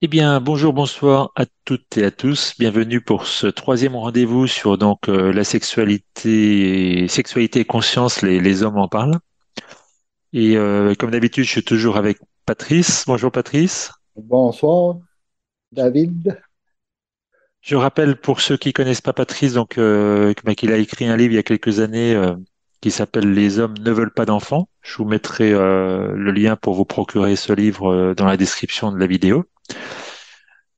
Eh bien, bonjour, bonsoir à toutes et à tous. Bienvenue pour ce troisième rendez-vous sur la sexualité et conscience, les hommes en parlent. Comme d'habitude, je suis toujours avec Patrice. Bonjour Patrice. Bonsoir, David. Je rappelle pour ceux qui connaissent pas Patrice, qu'il a écrit un livre il y a quelques années qui s'appelle Les hommes ne veulent pas d'enfants. Je vous mettrai le lien pour vous procurer ce livre dans la description de la vidéo.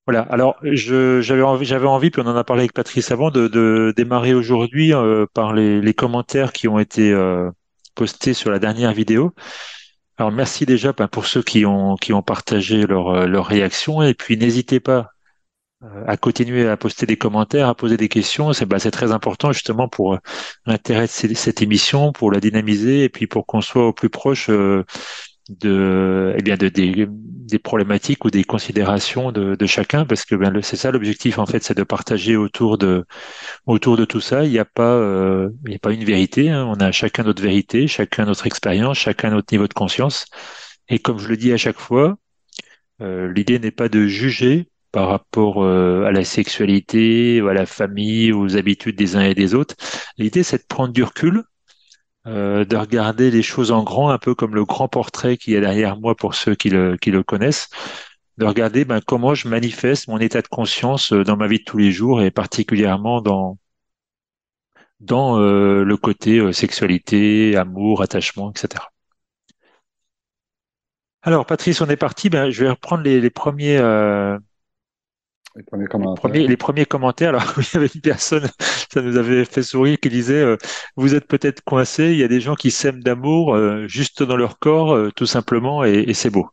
Voilà. Alors, j'avais envie, puis on en a parlé avec Patrice avant, de démarrer aujourd'hui par les commentaires qui ont été postés sur la dernière vidéo. Alors, merci déjà pour ceux qui ont partagé leur réaction. Et puis, n'hésitez pas à continuer à poster des commentaires, à poser des questions. C'est très important justement pour l'intérêt de cette émission, pour la dynamiser et puis pour qu'on soit au plus proche des problématiques ou des considérations de chacun, parce que c'est ça l'objectif en fait, c'est de partager autour de tout ça. Il n'y a pas une vérité, hein. On a chacun notre vérité, chacun notre expérience, chacun notre niveau de conscience. Et comme je le dis à chaque fois, l'idée n'est pas de juger par rapport à la sexualité, ou à la famille, aux habitudes des uns et des autres. L'idée, c'est de prendre du recul, de regarder les choses en grand, un peu comme le grand portrait qui est derrière moi pour ceux qui le connaissent, de regarder comment je manifeste mon état de conscience dans ma vie de tous les jours et particulièrement dans le côté sexualité, amour, attachement, etc. Alors, Patrice, on est parti. Je vais reprendre les premiers, Les premiers les commentaires. premiers, les premiers commentaires. Alors, il y avait une personne, ça nous avait fait sourire, qui disait vous êtes peut-être coincé, il y a des gens qui s'aiment d'amour juste dans leur corps, tout simplement, et c'est beau.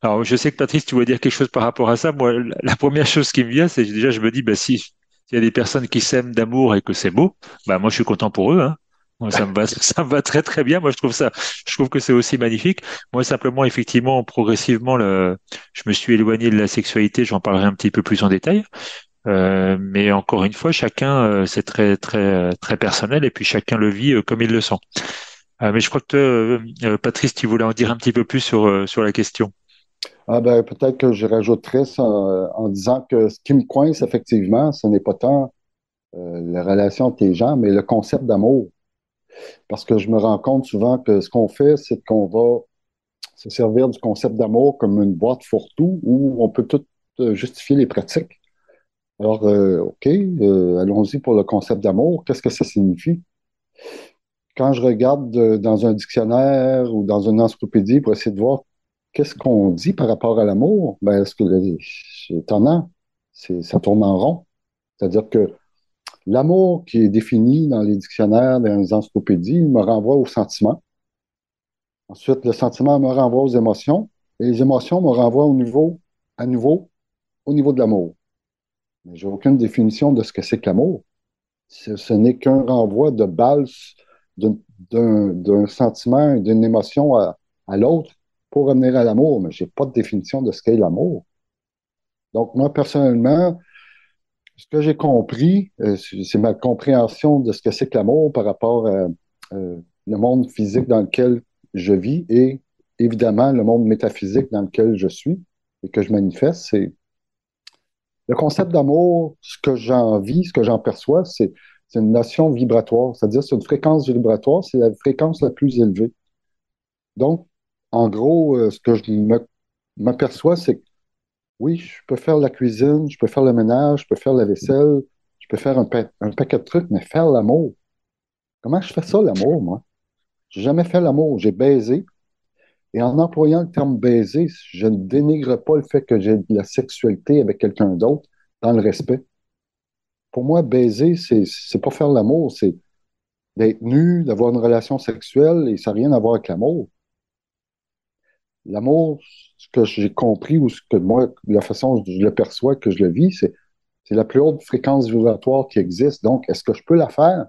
Alors, je sais que Patrice, tu voulais dire quelque chose par rapport à ça. Moi, la première chose qui me vient, c'est déjà, je me dis, si s'il y a des personnes qui s'aiment d'amour et que c'est beau, moi, je suis content pour eux, hein. Moi, ça me va, ça me va très, très bien. Moi, je trouve que c'est aussi magnifique. Moi, simplement, effectivement, progressivement, je me suis éloigné de la sexualité. J'en parlerai un petit peu plus en détail. Mais encore une fois, chacun, c'est très, très, très personnel et puis chacun le vit comme il le sent. Mais je crois que toi, Patrice, tu voulais en dire un petit peu plus sur la question. Ah ben, peut-être que je rajouterais ça en disant que ce qui me coince, effectivement, ce n'est pas tant la relation entre les gens, mais le concept d'amour. Parce que je me rends compte souvent que ce qu'on fait, c'est qu'on va se servir du concept d'amour comme une boîte fourre-tout où on peut tout justifier les pratiques. Alors, OK, allons-y pour le concept d'amour. Qu'est-ce que ça signifie? Quand je regarde dans un dictionnaire ou dans une encyclopédie pour essayer de voir qu'est-ce qu'on dit par rapport à l'amour, ben, c'est étonnant, ça tourne en rond. C'est-à-dire que l'amour qui est défini dans les dictionnaires, dans les encyclopédies, me renvoie au sentiment. Ensuite, le sentiment me renvoie aux émotions et les émotions me renvoient à nouveau, au niveau de l'amour. Mais j'ai aucune définition de ce que c'est que l'amour. Ce n'est qu'un renvoi de balle d'un d'un sentiment, d'une émotion à l'autre pour revenir à l'amour, mais je n'ai pas de définition de ce qu'est l'amour. Donc, moi, personnellement, ce que j'ai compris, c'est ma compréhension de ce que c'est que l'amour par rapport à le monde physique dans lequel je vis et évidemment le monde métaphysique dans lequel je suis et que je manifeste. C'est le concept d'amour, ce que j'en vis, ce que j'en perçois, c'est une notion vibratoire, c'est-à-dire c'est une fréquence vibratoire, c'est la fréquence la plus élevée. Donc, en gros, ce que m'aperçois, c'est que oui, je peux faire la cuisine, je peux faire le ménage, je peux faire la vaisselle, je peux faire un paquet de trucs, mais faire l'amour, comment je fais ça, l'amour, moi? J'ai jamais fait l'amour, j'ai baisé. Et en employant le terme baiser, je ne dénigre pas le fait que j'ai de la sexualité avec quelqu'un d'autre dans le respect. Pour moi, baiser, c'est pas faire l'amour, c'est d'être nu, d'avoir une relation sexuelle et ça n'a rien à voir avec l'amour. L'amour, ce que j'ai compris ou ce que moi, la façon dont je le perçois, que je le vis, c'est la plus haute fréquence vibratoire qui existe. Donc, est-ce que je peux la faire?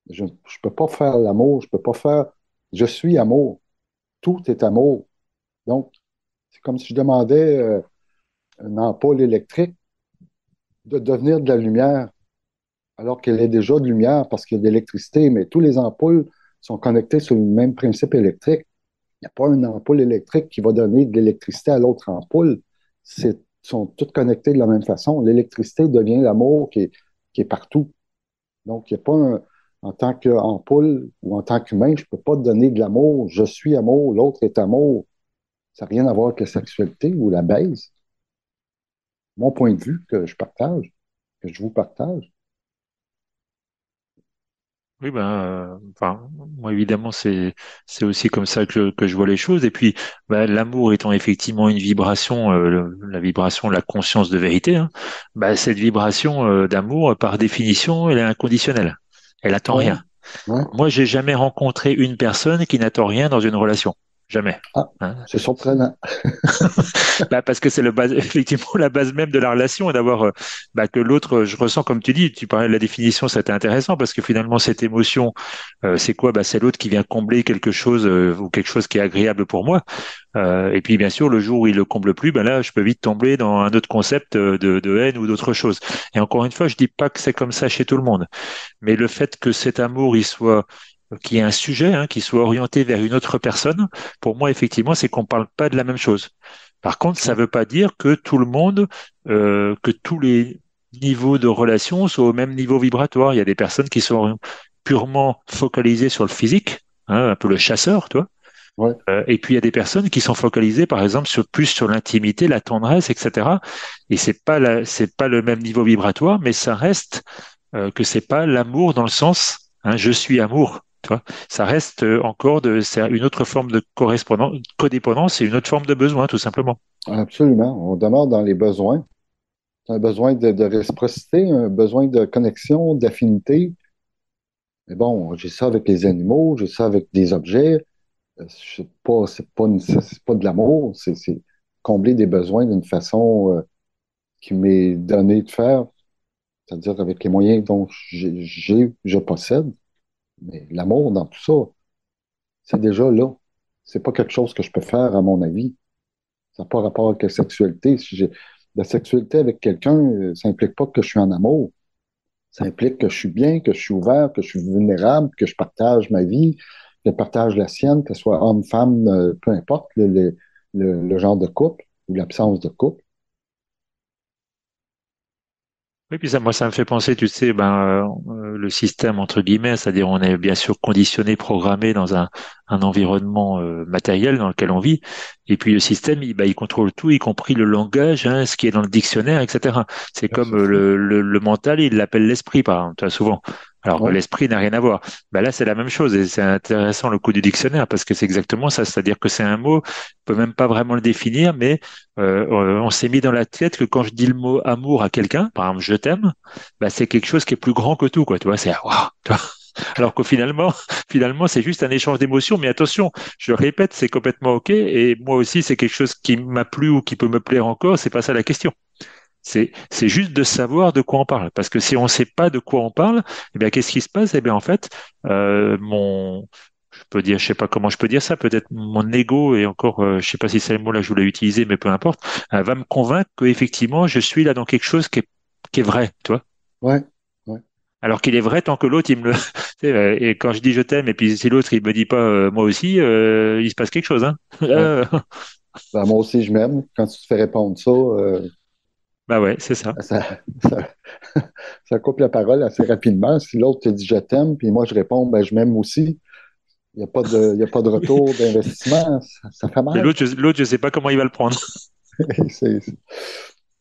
Je ne peux pas faire l'amour, je peux pas faire. Je suis amour. Tout est amour. Donc, c'est comme si je demandais une ampoule électrique de devenir de la lumière, alors qu'elle est déjà de lumière parce qu'il y a de l'électricité, mais tous les ampoules sont connectés sur le même principe électrique. Il n'y a pas une ampoule électrique qui va donner de l'électricité à l'autre ampoule. sont toutes connectées de la même façon. L'électricité devient l'amour qui est partout. Donc, il n'y a pas en tant qu'ampoule ou en tant qu'humain, je ne peux pas te donner de l'amour. Je suis amour, l'autre est amour. Ça n'a rien à voir avec la sexualité ou la baise. Mon point de vue que je partage, que je vous partage. Oui, ben, enfin, moi évidemment c'est aussi comme ça que je vois les choses. Et puis, ben, l'amour étant effectivement une vibration, la vibration de la conscience de vérité, hein, ben, cette vibration d'amour, par définition, elle est inconditionnelle. Elle attend Ouais, rien. ouais. Moi, j'ai jamais rencontré une personne qui n'attend rien dans une relation. Jamais. Ah, Hein. c'est surprenant. Bah, parce que c'est le base, effectivement la base même de la relation, et d'avoir bah, que l'autre, je ressens comme tu dis, tu parlais de la définition, c'était intéressant parce que finalement cette émotion, c'est quoi? Bah, c'est l'autre qui vient combler quelque chose ou quelque chose qui est agréable pour moi. Et puis bien sûr, le jour où il le comble plus, ben là, je peux vite tomber dans un autre concept de haine ou d'autre chose. Et encore une fois, je dis pas que c'est comme ça chez tout le monde, mais le fait que cet amour, il soit qu'il y ait un sujet qui soit orienté vers une autre personne, pour moi, effectivement, c'est qu'on parle pas de la même chose. Par contre, ça Ouais, veut pas dire que tout le monde, que tous les niveaux de relation soient au même niveau vibratoire. Il y a des personnes qui sont purement focalisées sur le physique, un peu le chasseur, toi. ouais, Et puis il y a des personnes qui sont focalisées, par exemple, plus sur l'intimité, la tendresse, etc. Et c'est pas le même niveau vibratoire, mais ça reste que c'est pas l'amour dans le sens, je suis amour. Tu vois, ça reste encore c'est une autre forme de correspondance, codépendance et une autre forme de besoin, tout simplement. absolument. On demeure dans les besoins. Un besoin de réciprocité, un besoin de connexion, d'affinité. Mais bon, j'ai ça avec les animaux, j'ai ça avec des objets. C'est pas de l'amour, c'est combler des besoins d'une façon qui m'est donnée de faire, c'est-à-dire avec les moyens dont je possède. Mais l'amour dans tout ça, c'est déjà là. C'est pas quelque chose que je peux faire, à mon avis. Ça n'a pas rapport avec la sexualité. Si j'ai la sexualité avec quelqu'un, ça implique pas que je suis en amour. Ça implique que je suis bien, que je suis ouvert, que je suis vulnérable, que je partage ma vie, que je partage la sienne, que ce soit homme, femme, peu importe le genre de couple ou l'absence de couple. Oui, puis ça, moi, ça me fait penser, tu sais, le système entre guillemets, c'est-à-dire on est bien sûr conditionné, programmé dans un environnement matériel dans lequel on vit, et puis le système, il contrôle tout, y compris le langage, ce qui est dans le dictionnaire, etc. C'est Ouais, comme c'est ça. le mental, il l'appelle l'esprit, par exemple, tu vois, souvent, alors que Ouais, l'esprit n'a rien à voir. Ben là, c'est la même chose, et c'est intéressant le coup du dictionnaire parce que c'est exactement ça, c'est-à-dire que c'est un mot, on peut même pas vraiment le définir, mais on s'est mis dans la tête que quand je dis le mot amour à quelqu'un, par exemple, je t'aime, bah, c'est quelque chose qui est plus grand que tout, quoi. Tu vois, c'est waouh, tu vois. Alors que finalement, finalement, c'est juste un échange d'émotions. Mais attention, je le répète, c'est complètement OK. Et moi aussi, c'est quelque chose qui m'a plu ou qui peut me plaire encore. C'est pas ça la question. C'est juste de savoir de quoi on parle. Parce que si on ne sait pas de quoi on parle, eh bien, qu'est-ce qui se passe? Eh bien, en fait, je peux dire, je sais pas comment je peux dire ça, peut-être mon ego, et encore, je sais pas si c'est le mot là que je voulais utiliser, mais peu importe, va me convaincre que effectivement, je suis là dans quelque chose qui est vrai, tu vois. ouais, ouais, Alors qu'il est vrai tant que l'autre, il me le, tu sais, et quand je dis je t'aime, et puis si l'autre, il me dit pas moi aussi, il se passe quelque chose, hein. ouais. Euh, Ben, moi aussi, je m'aime. Quand tu te fais répondre ça, bah ouais, c'est ça. ça, ça coupe la parole assez rapidement. Si l'autre te dit je t'aime, puis moi je réponds ben, je m'aime aussi, il y a pas de retour d'investissement, ça fait Et mal. l'autre, je sais pas comment il va le prendre. C'est-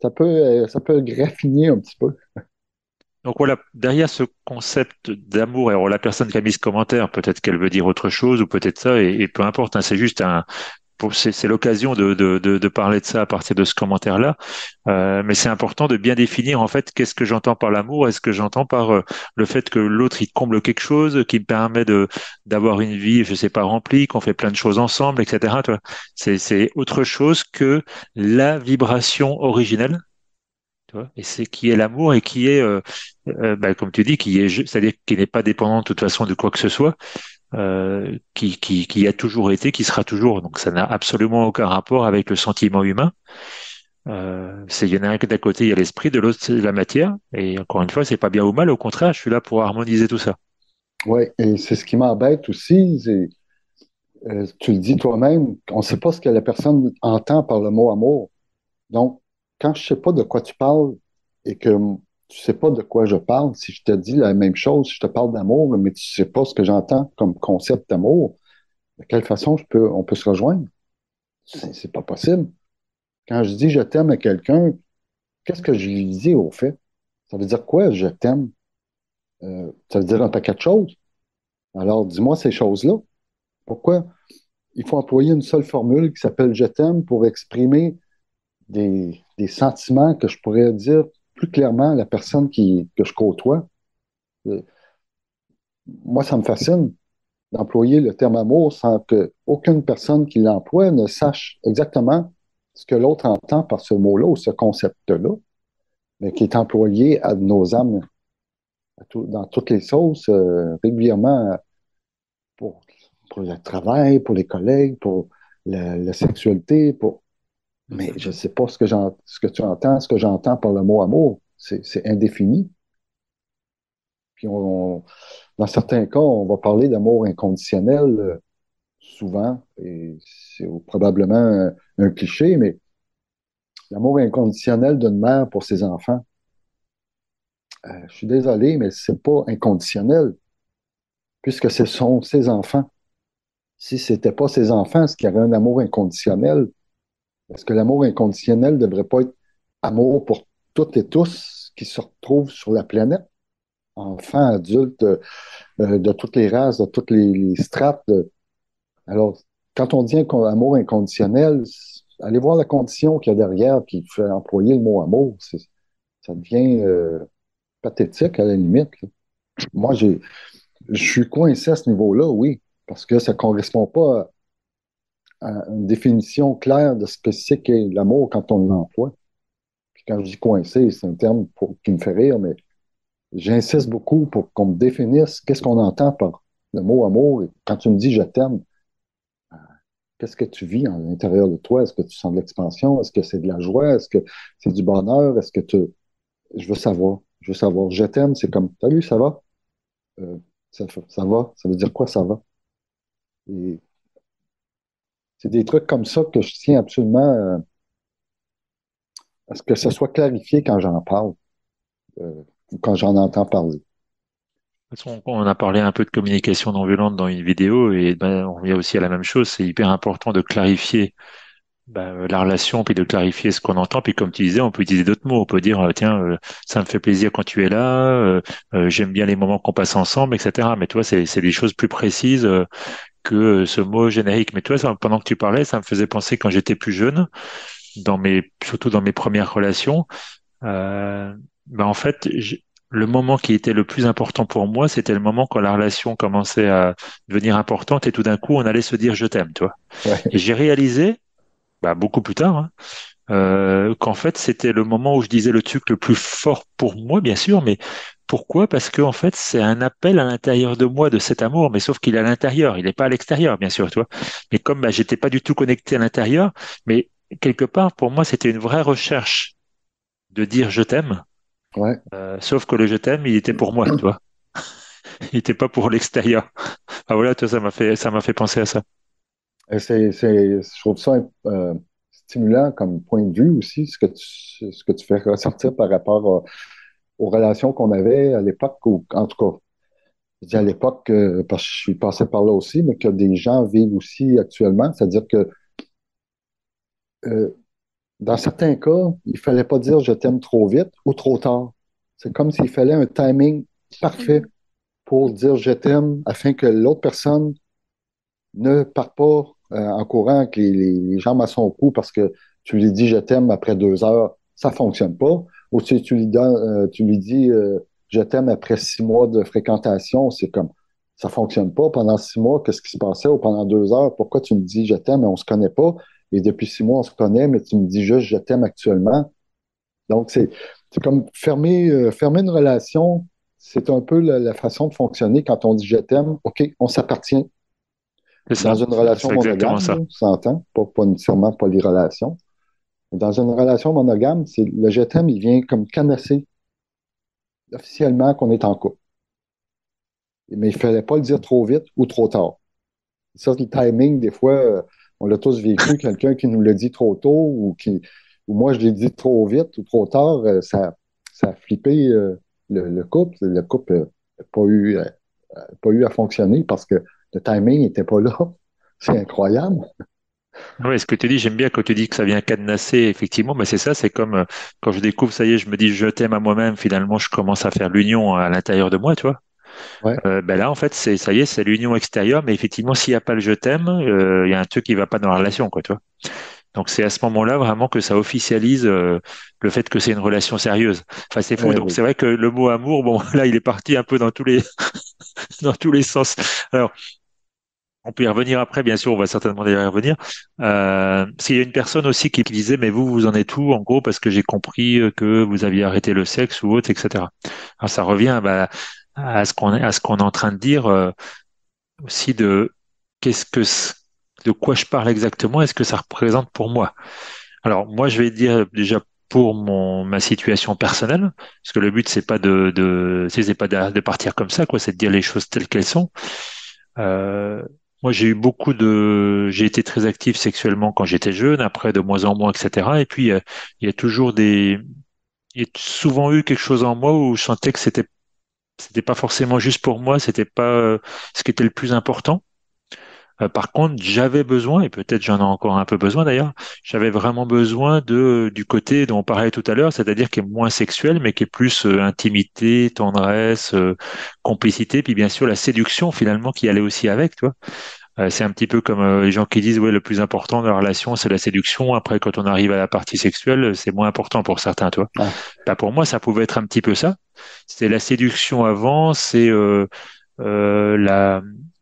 ça peut graffiner un petit peu. Donc voilà, derrière ce concept d'amour, alors la personne qui a mis ce commentaire, peut-être qu'elle veut dire autre chose, ou peut-être ça, et peu importe, c'est juste c'est l'occasion de parler de ça à partir de ce commentaire-là. Mais c'est important de bien définir en fait qu'est-ce que j'entends par l'amour. Est-ce que j'entends par le fait que l'autre il comble quelque chose qui me permet de d'avoir une vie, je sais pas, remplie, qu'on fait plein de choses ensemble, etc. Tu vois. C'est autre chose que la vibration originelle. Tu vois, et c'est qui est l'amour et qui est, comme tu dis, c'est-à-dire qui n'est pas dépendant de toute façon de quoi que ce soit, qui a toujours été, qui sera toujours. Donc ça n'a absolument aucun rapport avec le sentiment humain. Il y en a un que d'un côté il y a l'esprit, de l'autre c'est la matière. Et encore une fois, c'est pas bien ou mal. Au contraire, je suis là pour harmoniser tout ça. Oui, et c'est ce qui m'embête aussi. Tu le dis toi-même, on ne sait pas ce que la personne entend par le mot amour. Donc, quand je ne sais pas de quoi tu parles et que tu ne sais pas de quoi je parle, si je te dis la même chose, je te parle d'amour, mais tu ne sais pas ce que j'entends comme concept d'amour, de quelle façon on peut se rejoindre? C'est pas possible. Quand je dis je t'aime à quelqu'un, qu'est-ce que je lui dis au fait? Ça veut dire quoi, je t'aime? Ça veut dire un paquet de choses. Alors, dis-moi ces choses-là. Pourquoi il faut employer une seule formule qui s'appelle je t'aime pour exprimer des sentiments que je pourrais dire plus clairement à la personne que je côtoie? Euh, Moi, ça me fascine d'employer le terme amour sans que aucune personne qui l'emploie ne sache exactement ce que l'autre entend par ce mot-là ou ce concept-là, mais qui est employé à nos âmes dans toutes les sauces régulièrement pour, pour le travail, pour les collègues, pour la sexualité, mais je ne sais pas ce que tu entends, ce que j'entends par le mot amour. C'est indéfini. Puis dans certains cas, on va parler d'amour inconditionnel souvent, et c'est probablement un cliché, mais l'amour inconditionnel d'une mère pour ses enfants, je suis désolé, mais c'est pas inconditionnel, puisque ce sont ses enfants. Si ce n'était pas ses enfants, est-ce qu'il y aurait un amour inconditionnel? Est-ce que l'amour inconditionnel ne devrait pas être amour pour toutes et tous qui se retrouvent sur la planète? Enfants, adultes, de toutes les races, de toutes les strates. Alors, quand on dit amour inconditionnel, allez voir la condition qu'il y a derrière qui fait employer le mot amour. Ça devient pathétique à la limite, là. Moi, je suis coincé à ce niveau-là, oui, parce que ça ne correspond pas à une définition claire de ce que c'est qu'est l'amour quand on l'emploie. Puis quand je dis coincé, c'est un terme qui me fait rire, mais j'insiste beaucoup pour qu'on me définisse qu'est-ce qu'on entend par le mot amour. Et quand tu me dis je t'aime, qu'est-ce que tu vis à l'intérieur de toi? Est-ce que tu sens de l'expansion? Est-ce que c'est de la joie? Est-ce que c'est du bonheur? Est-ce que tu... Je veux savoir. Je veux savoir. Je t'aime, c'est comme, salut, ça va? Euh, ça va? Ça veut dire quoi, ça va? Et c'est des trucs comme ça que je tiens absolument à ce que ça soit clarifié quand j'en parle, euh, ou quand j'en entends parler. De toute façon, on a parlé un peu de communication non violente dans une vidéo et ben, on revient aussi à la même chose. C'est hyper important de clarifier la relation, puis de clarifier ce qu'on entend. Puis comme tu disais, on peut utiliser d'autres mots. On peut dire, tiens, ça me fait plaisir quand tu es là, j'aime bien les moments qu'on passe ensemble, etc. Mais toi, c'est des choses plus précises que ce mot générique. Mais toi, pendant que tu parlais, ça me faisait penser quand j'étais plus jeune, surtout dans mes premières relations. Euh, en fait, le moment qui était le plus important pour moi, c'était le moment quand la relation commençait à devenir importante et tout d'un coup, on allait se dire je t'aime, toi. Et Ouais, j'ai réalisé, beaucoup plus tard, hein, qu'en fait, c'était le moment où je disais le truc le plus fort pour moi, bien sûr, mais pourquoi? Parce que en fait, c'est un appel à l'intérieur de moi de cet amour, mais sauf qu'il est à l'intérieur, il n'est pas à l'extérieur, bien sûr, toi. Mais comme j'étais pas du tout connecté à l'intérieur, mais quelque part, pour moi, c'était une vraie recherche de dire je t'aime. ouais. Sauf que le je t'aime, il était pour moi, tu vois. Il n'était pas pour l'extérieur. Ah voilà, toi, ça m'a fait penser à ça. Je trouve ça stimulant comme point de vue aussi, ce que tu fais ressortir par rapport aux relations qu'on avait à l'époque, ou en tout cas, je dis à l'époque parce que je suis passé par là aussi, mais que des gens vivent aussi actuellement. C'est-à-dire que euh, dans certains cas, il fallait pas dire je t'aime trop vite ou trop tard. C'est comme s'il fallait un timing parfait pour dire je t'aime afin que l'autre personne ne parte pas en courant avec les jambes à son cou parce que tu lui dis je t'aime après 2 heures, ça fonctionne pas. Ou si tu lui dis je t'aime après 6 mois de fréquentation, c'est comme ça fonctionne pas. Pendant 6 mois, qu'est-ce qui se passait? Ou pendant 2 heures, pourquoi tu me dis je t'aime et on se connaît pas? Et depuis 6 mois, on se connaît, mais tu me dis juste je t'aime actuellement. Donc, c'est comme fermer une relation, c'est un peu la façon de fonctionner quand on dit je t'aime, OK, on s'appartient. C'est Dans ça. une C'est relation exactement monogame, ça. là, ça s'entend, pas nécessairement polyrelation. Dans une relation monogame, c'est le je t'aime, il vient comme canasser officiellement qu'on est en couple. Mais il ne fallait pas le dire trop vite ou trop tard. Ça, le timing, des fois, on l'a tous vécu, quelqu'un qui nous le dit trop tôt ou qui. ou moi je l'ai dit trop vite ou trop tard, ça a flippé le couple. Le couple n'a pas eu à fonctionner parce que le timing n'était pas là. C'est incroyable. Ouais, ce que tu dis, j'aime bien quand tu dis que ça vient cadenasser, effectivement, mais c'est ça, c'est comme quand je découvre, ça y est, je me dis je t'aime à moi-même, finalement, je commence à faire l'union à l'intérieur de moi, tu vois. Ouais, Ben là, en fait, ça y est, c'est l'union extérieure, mais effectivement, s'il n'y a pas le je t'aime, il y a un truc qui va pas dans la relation, quoi, tu vois. Donc c'est à ce moment-là vraiment que ça officialise le fait que c'est une relation sérieuse. Enfin, c'est fou. eh Donc oui. c'est vrai que le mot amour, bon, là, il est parti un peu dans tous les dans tous les sens. Alors, on peut y revenir après, bien sûr, on va certainement y revenir. S'il y a une personne aussi qui disait, mais vous en êtes où, en gros, parce que j'ai compris que vous aviez arrêté le sexe ou autre, etc. Alors ça revient bah, à ce qu'on est en train de dire aussi de qu'est-ce que de quoi je parle exactement, est-ce que ça représente pour moi? Alors moi, je vais dire déjà pour ma situation personnelle, parce que le but c'est pas c'est pas de partir comme ça, quoi, c'est de dire les choses telles qu'elles sont. Euh, Moi, j'ai été très actif sexuellement quand j'étais jeune, après de moins en moins, etc. Et puis, il y a toujours il y a souvent eu quelque chose en moi où je sentais que c'était pas forcément juste pour moi, c'était pas ce qui était le plus important. Par contre, j'avais besoin, et peut-être j'en ai encore un peu besoin d'ailleurs, j'avais vraiment besoin du côté dont on parlait tout à l'heure, c'est-à-dire qui est moins sexuel, mais qui est plus intimité, tendresse, complicité, puis bien sûr la séduction finalement qui allait aussi avec, tu vois. C'est un petit peu comme les gens qui disent, ouais, le plus important dans la relation, c'est la séduction. Après, quand on arrive à la partie sexuelle, c'est moins important pour certains, tu vois. Ah, Bah, pour moi, ça pouvait être un petit peu ça. C'est la séduction avant, c'est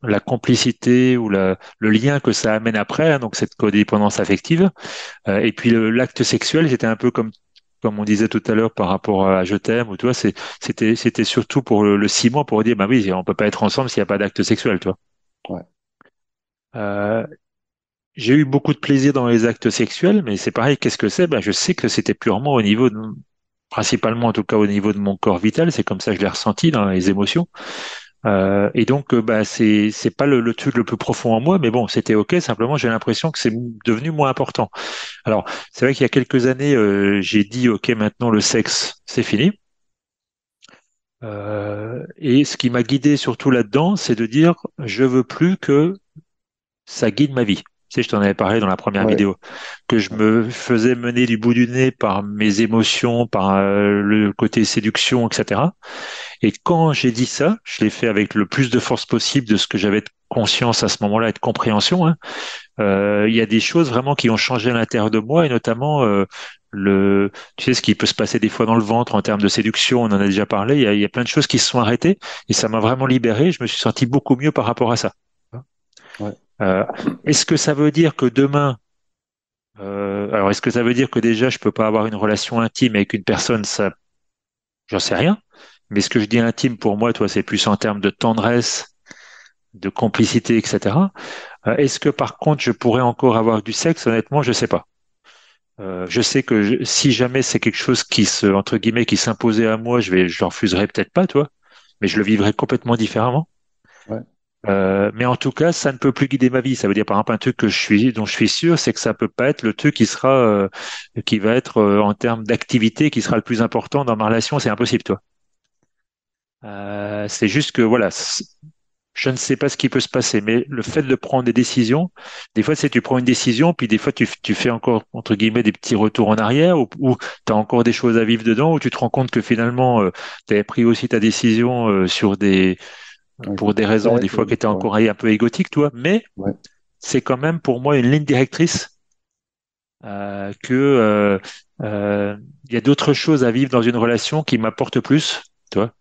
la complicité ou le lien que ça amène après, hein, donc cette codépendance affective. Et puis l'acte sexuel, c'était un peu comme on disait tout à l'heure par rapport à je t'aime ou toi, c'était surtout pour le ciment pour dire bah oui, on peut pas être ensemble s'il n'y a pas d'acte sexuel, toi. ouais. J'ai eu beaucoup de plaisir dans les actes sexuels, mais c'est pareil, qu'est-ce que c'est? Ben, je sais que c'était purement au niveau principalement en tout cas au niveau de mon corps vital, c'est comme ça que je l'ai ressenti dans les émotions. Et donc, bah, c'est pas le truc le plus profond en moi, mais bon, c'était ok. Simplement, j'ai l'impression que c'est devenu moins important. Alors, c'est vrai qu'il y a quelques années, j'ai dit ok, maintenant le sexe, c'est fini. Et ce qui m'a guidé surtout là-dedans, c'est de dire, je veux plus que ça guide ma vie. Tu sais, je t'en avais parlé dans la première Ouais, vidéo, que je ouais, me faisais mener du bout du nez par mes émotions, par le côté séduction, etc. Et quand j'ai dit ça, je l'ai fait avec le plus de force possible de ce que j'avais de conscience à ce moment-là et de compréhension, hein. Il y a des choses vraiment qui ont changé à l'intérieur de moi, et notamment tu sais, ce qui peut se passer des fois dans le ventre en termes de séduction, on en a déjà parlé. Il y a plein de choses qui se sont arrêtées, et ça m'a vraiment libéré. Je me suis senti beaucoup mieux par rapport à ça. ouais. Euh, Est-ce que ça veut dire que demain, alors est-ce que ça veut dire que déjà je peux pas avoir une relation intime avec une personne, ça, j'en sais rien. Mais ce que je dis intime pour moi, toi, c'est plus en termes de tendresse, de complicité, etc. Est-ce que par contre je pourrais encore avoir du sexe? Honnêtement, je sais pas. Je sais que si jamais c'est quelque chose entre guillemets, qui s'imposait à moi, je le refuserais peut-être pas, toi, mais je le vivrais complètement différemment. Ouais. Mais en tout cas, ça ne peut plus guider ma vie. Ça veut dire, par exemple, un truc dont je suis sûr, c'est que ça peut pas être le truc qui va être en termes d'activité, qui sera le plus important dans ma relation. C'est impossible, toi. C'est juste que voilà, je ne sais pas ce qui peut se passer, mais le fait de prendre des décisions, des fois, c'est tu prends une décision, puis des fois, tu fais encore, entre guillemets, des petits retours en arrière, ou tu as encore des choses à vivre dedans, ou tu te rends compte que finalement, tu avais pris aussi ta décision Un coup pour de des raisons, des tête, fois, qui étaient ouais, encore un peu égotiques, toi, mais ouais. c'est quand même pour moi une ligne directrice que il y a d'autres choses à vivre dans une relation qui m'apportent plus, tu vois.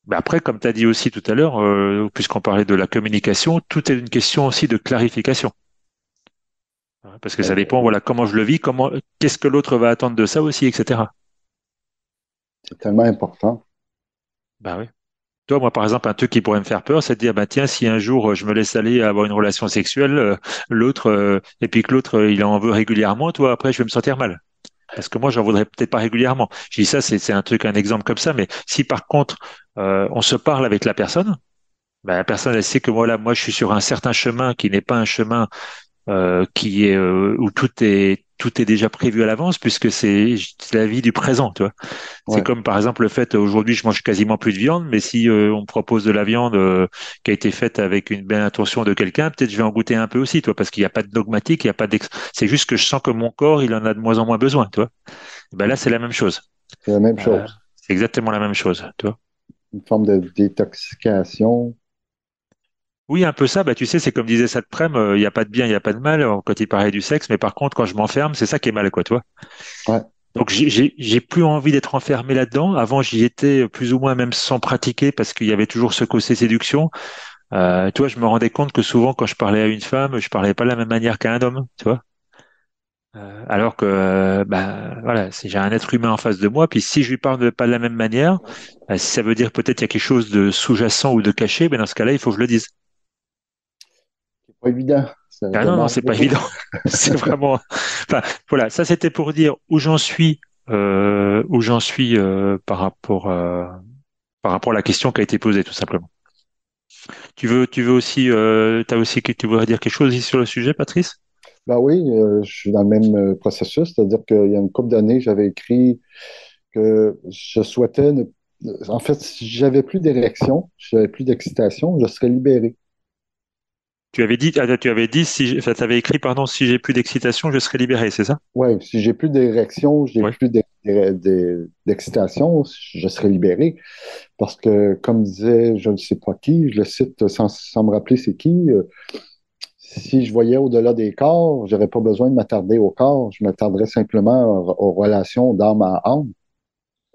Mais après, comme tu as dit aussi tout à l'heure, puisqu'on parlait de la communication, tout est une question aussi de clarification. Hein, parce que ça dépend, Oui, voilà, comment je le vis, qu'est-ce que l'autre va attendre de ça aussi, etc. c'est tellement important. Bah oui. Toi, moi, par exemple, un truc qui pourrait me faire peur, c'est de dire, bah tiens, si un jour je me laisse aller à avoir une relation sexuelle, et puis que l'autre, il en veut régulièrement, toi, après, je vais me sentir mal. Parce que moi, j'en voudrais peut-être pas régulièrement. Je dis ça, c'est un exemple comme ça. Mais si par contre, on se parle avec la personne, ben, la personne, elle sait que moi, je suis sur un certain chemin qui n'est pas un chemin où tout est tout est déjà prévu à l'avance puisque c'est la vie du présent, tu vois. C'est Ouais, comme par exemple le fait, aujourd'hui, je mange quasiment plus de viande, mais si on me propose de la viande qui a été faite avec une belle intention de quelqu'un, peut-être je vais en goûter un peu aussi, toi, parce qu'il n'y a pas de dogmatique, il y a pas c'est juste que je sens que mon corps, il en a de moins en moins besoin, tu vois. Ben là, c'est la même chose. c'est la même Euh, chose. c'est exactement la même chose, tu vois. Une forme de détoxication. Oui, un peu ça. Bah, tu sais, c'est comme disait Satprem, il n'y a pas de bien, il n'y a pas de mal quand il parlait du sexe, mais par contre, quand je m'enferme, c'est ça qui est mal, quoi, tu vois. Ouais. Donc, j'ai plus envie d'être enfermé là-dedans. Avant, j'y étais plus ou moins même sans pratiquer parce qu'il y avait toujours ce côté séduction. Tu vois, je me rendais compte que souvent, quand je parlais à une femme, je parlais pas de la même manière qu'à un homme, tu vois. Alors que, bah, voilà, si j'ai un être humain en face de moi, puis si je lui parle pas de la même manière, si ça veut dire peut-être qu'il y a quelque chose de sous-jacent ou de caché, ben dans ce cas-là, il faut que je le dise. C'est pas évident. Ça Ah non, non, demande c'est pas beaucoup. évident. C'est vraiment. Enfin, voilà, ça c'était pour dire où j'en suis par rapport à la question qui a été posée, tout simplement. Tu veux aussi, t'as aussi, tu voudrais dire quelque chose ici sur le sujet, Patrice? Ben oui, je suis dans le même processus, c'est-à-dire qu'il y a une couple d'années, j'avais écrit que je souhaitais en fait, si j'avais plus d'érection, si j'avais plus d'excitation, je serais libéré. Tu avais dit enfin, t'avais écrit, pardon, si j'ai plus d'excitation, je serai libéré, c'est ça? Ouais, si j'ai plus d'érection, j'ai Oui. plus d'excitation, je serais libéré. Parce que, comme disait je ne sais pas qui, je le cite sans me rappeler c'est qui, si je voyais au-delà des corps, j'aurais pas besoin de m'attarder au corps, je m'attarderais simplement aux relations d'âme à âme.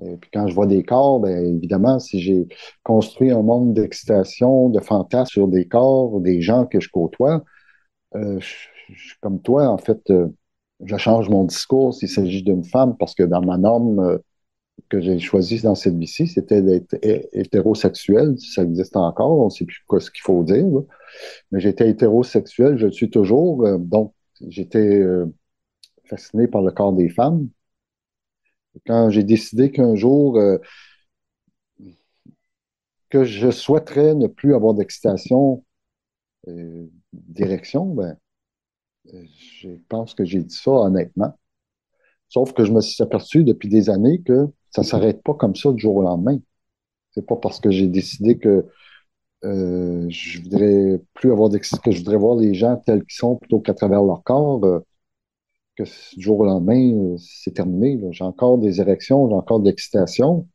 Et puis quand je vois des corps, bien évidemment, si j'ai construit un monde d'excitation, de fantasmes sur des corps, des gens que je côtoie, comme toi, en fait, je change mon discours s'il s'agit d'une femme parce que dans ma norme que j'ai choisie dans cette vie-ci, c'était d'être hétérosexuel, si ça existe encore, on ne sait plus quoi, ce qu'il faut dire, là. Mais j'étais hétérosexuel, je le suis toujours, donc j'étais fasciné par le corps des femmes. Quand j'ai décidé qu'un jour, que je souhaiterais ne plus avoir d'excitation, d'érection, ben, je pense que j'ai dit ça honnêtement. Sauf que je me suis aperçu depuis des années que ça ne s'arrête pas comme ça du jour au lendemain. C'est pas parce que j'ai décidé que je voudrais plus avoir que je voudrais voir les gens tels qu'ils sont plutôt qu'à travers leur corps, que du jour au lendemain, c'est terminé, là. J'ai encore des érections, j'ai encore de l'excitation.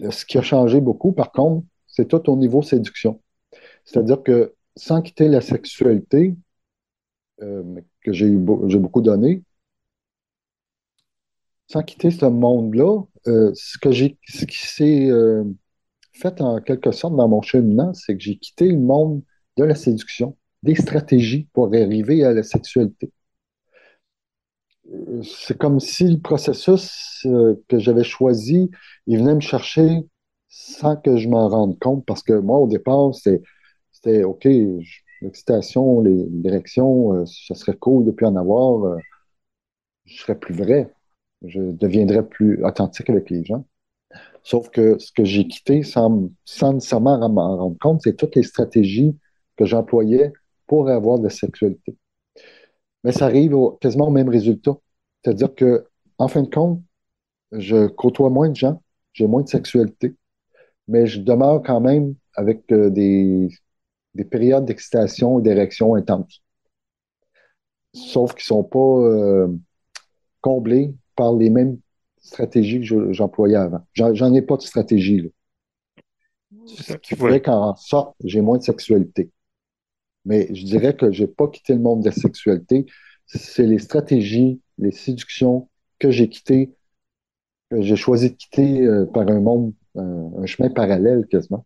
Ce qui a changé beaucoup, par contre, c'est tout au niveau séduction. C'est-à-dire que sans quitter la sexualité, que j'ai beaucoup donné, sans quitter ce monde-là, ce qui s'est fait en quelque sorte dans mon cheminement, c'est que j'ai quitté le monde de la séduction, des stratégies pour arriver à la sexualité. C'est comme si le processus que j'avais choisi, il venait me chercher sans que je m'en rende compte, parce que moi, au départ, c'était OK, l'excitation, l'érection, ça serait cool de plus en avoir, je serais plus vrai, je deviendrais plus authentique avec les gens. Sauf que ce que j'ai quitté sans nécessairement m'en rendre compte, c'est toutes les stratégies que j'employais pour avoir de la sexualité. Mais ça arrive quasiment au même résultat. C'est-à-dire que, en fin de compte, je côtoie moins de gens, j'ai moins de sexualité, mais je demeure quand même avec des périodes d'excitation et d'érection intenses. Sauf qu'ils ne sont pas comblés par les mêmes stratégies que j'employais avant. J'en ai pas de stratégie, là. Ce qui Ouais. fait qu'en sorte, j'ai moins de sexualité. Mais je dirais que je n'ai pas quitté le monde de la sexualité. C'est les stratégies, les séductions que j'ai quittées, que j'ai choisi de quitter par un monde, un chemin parallèle quasiment.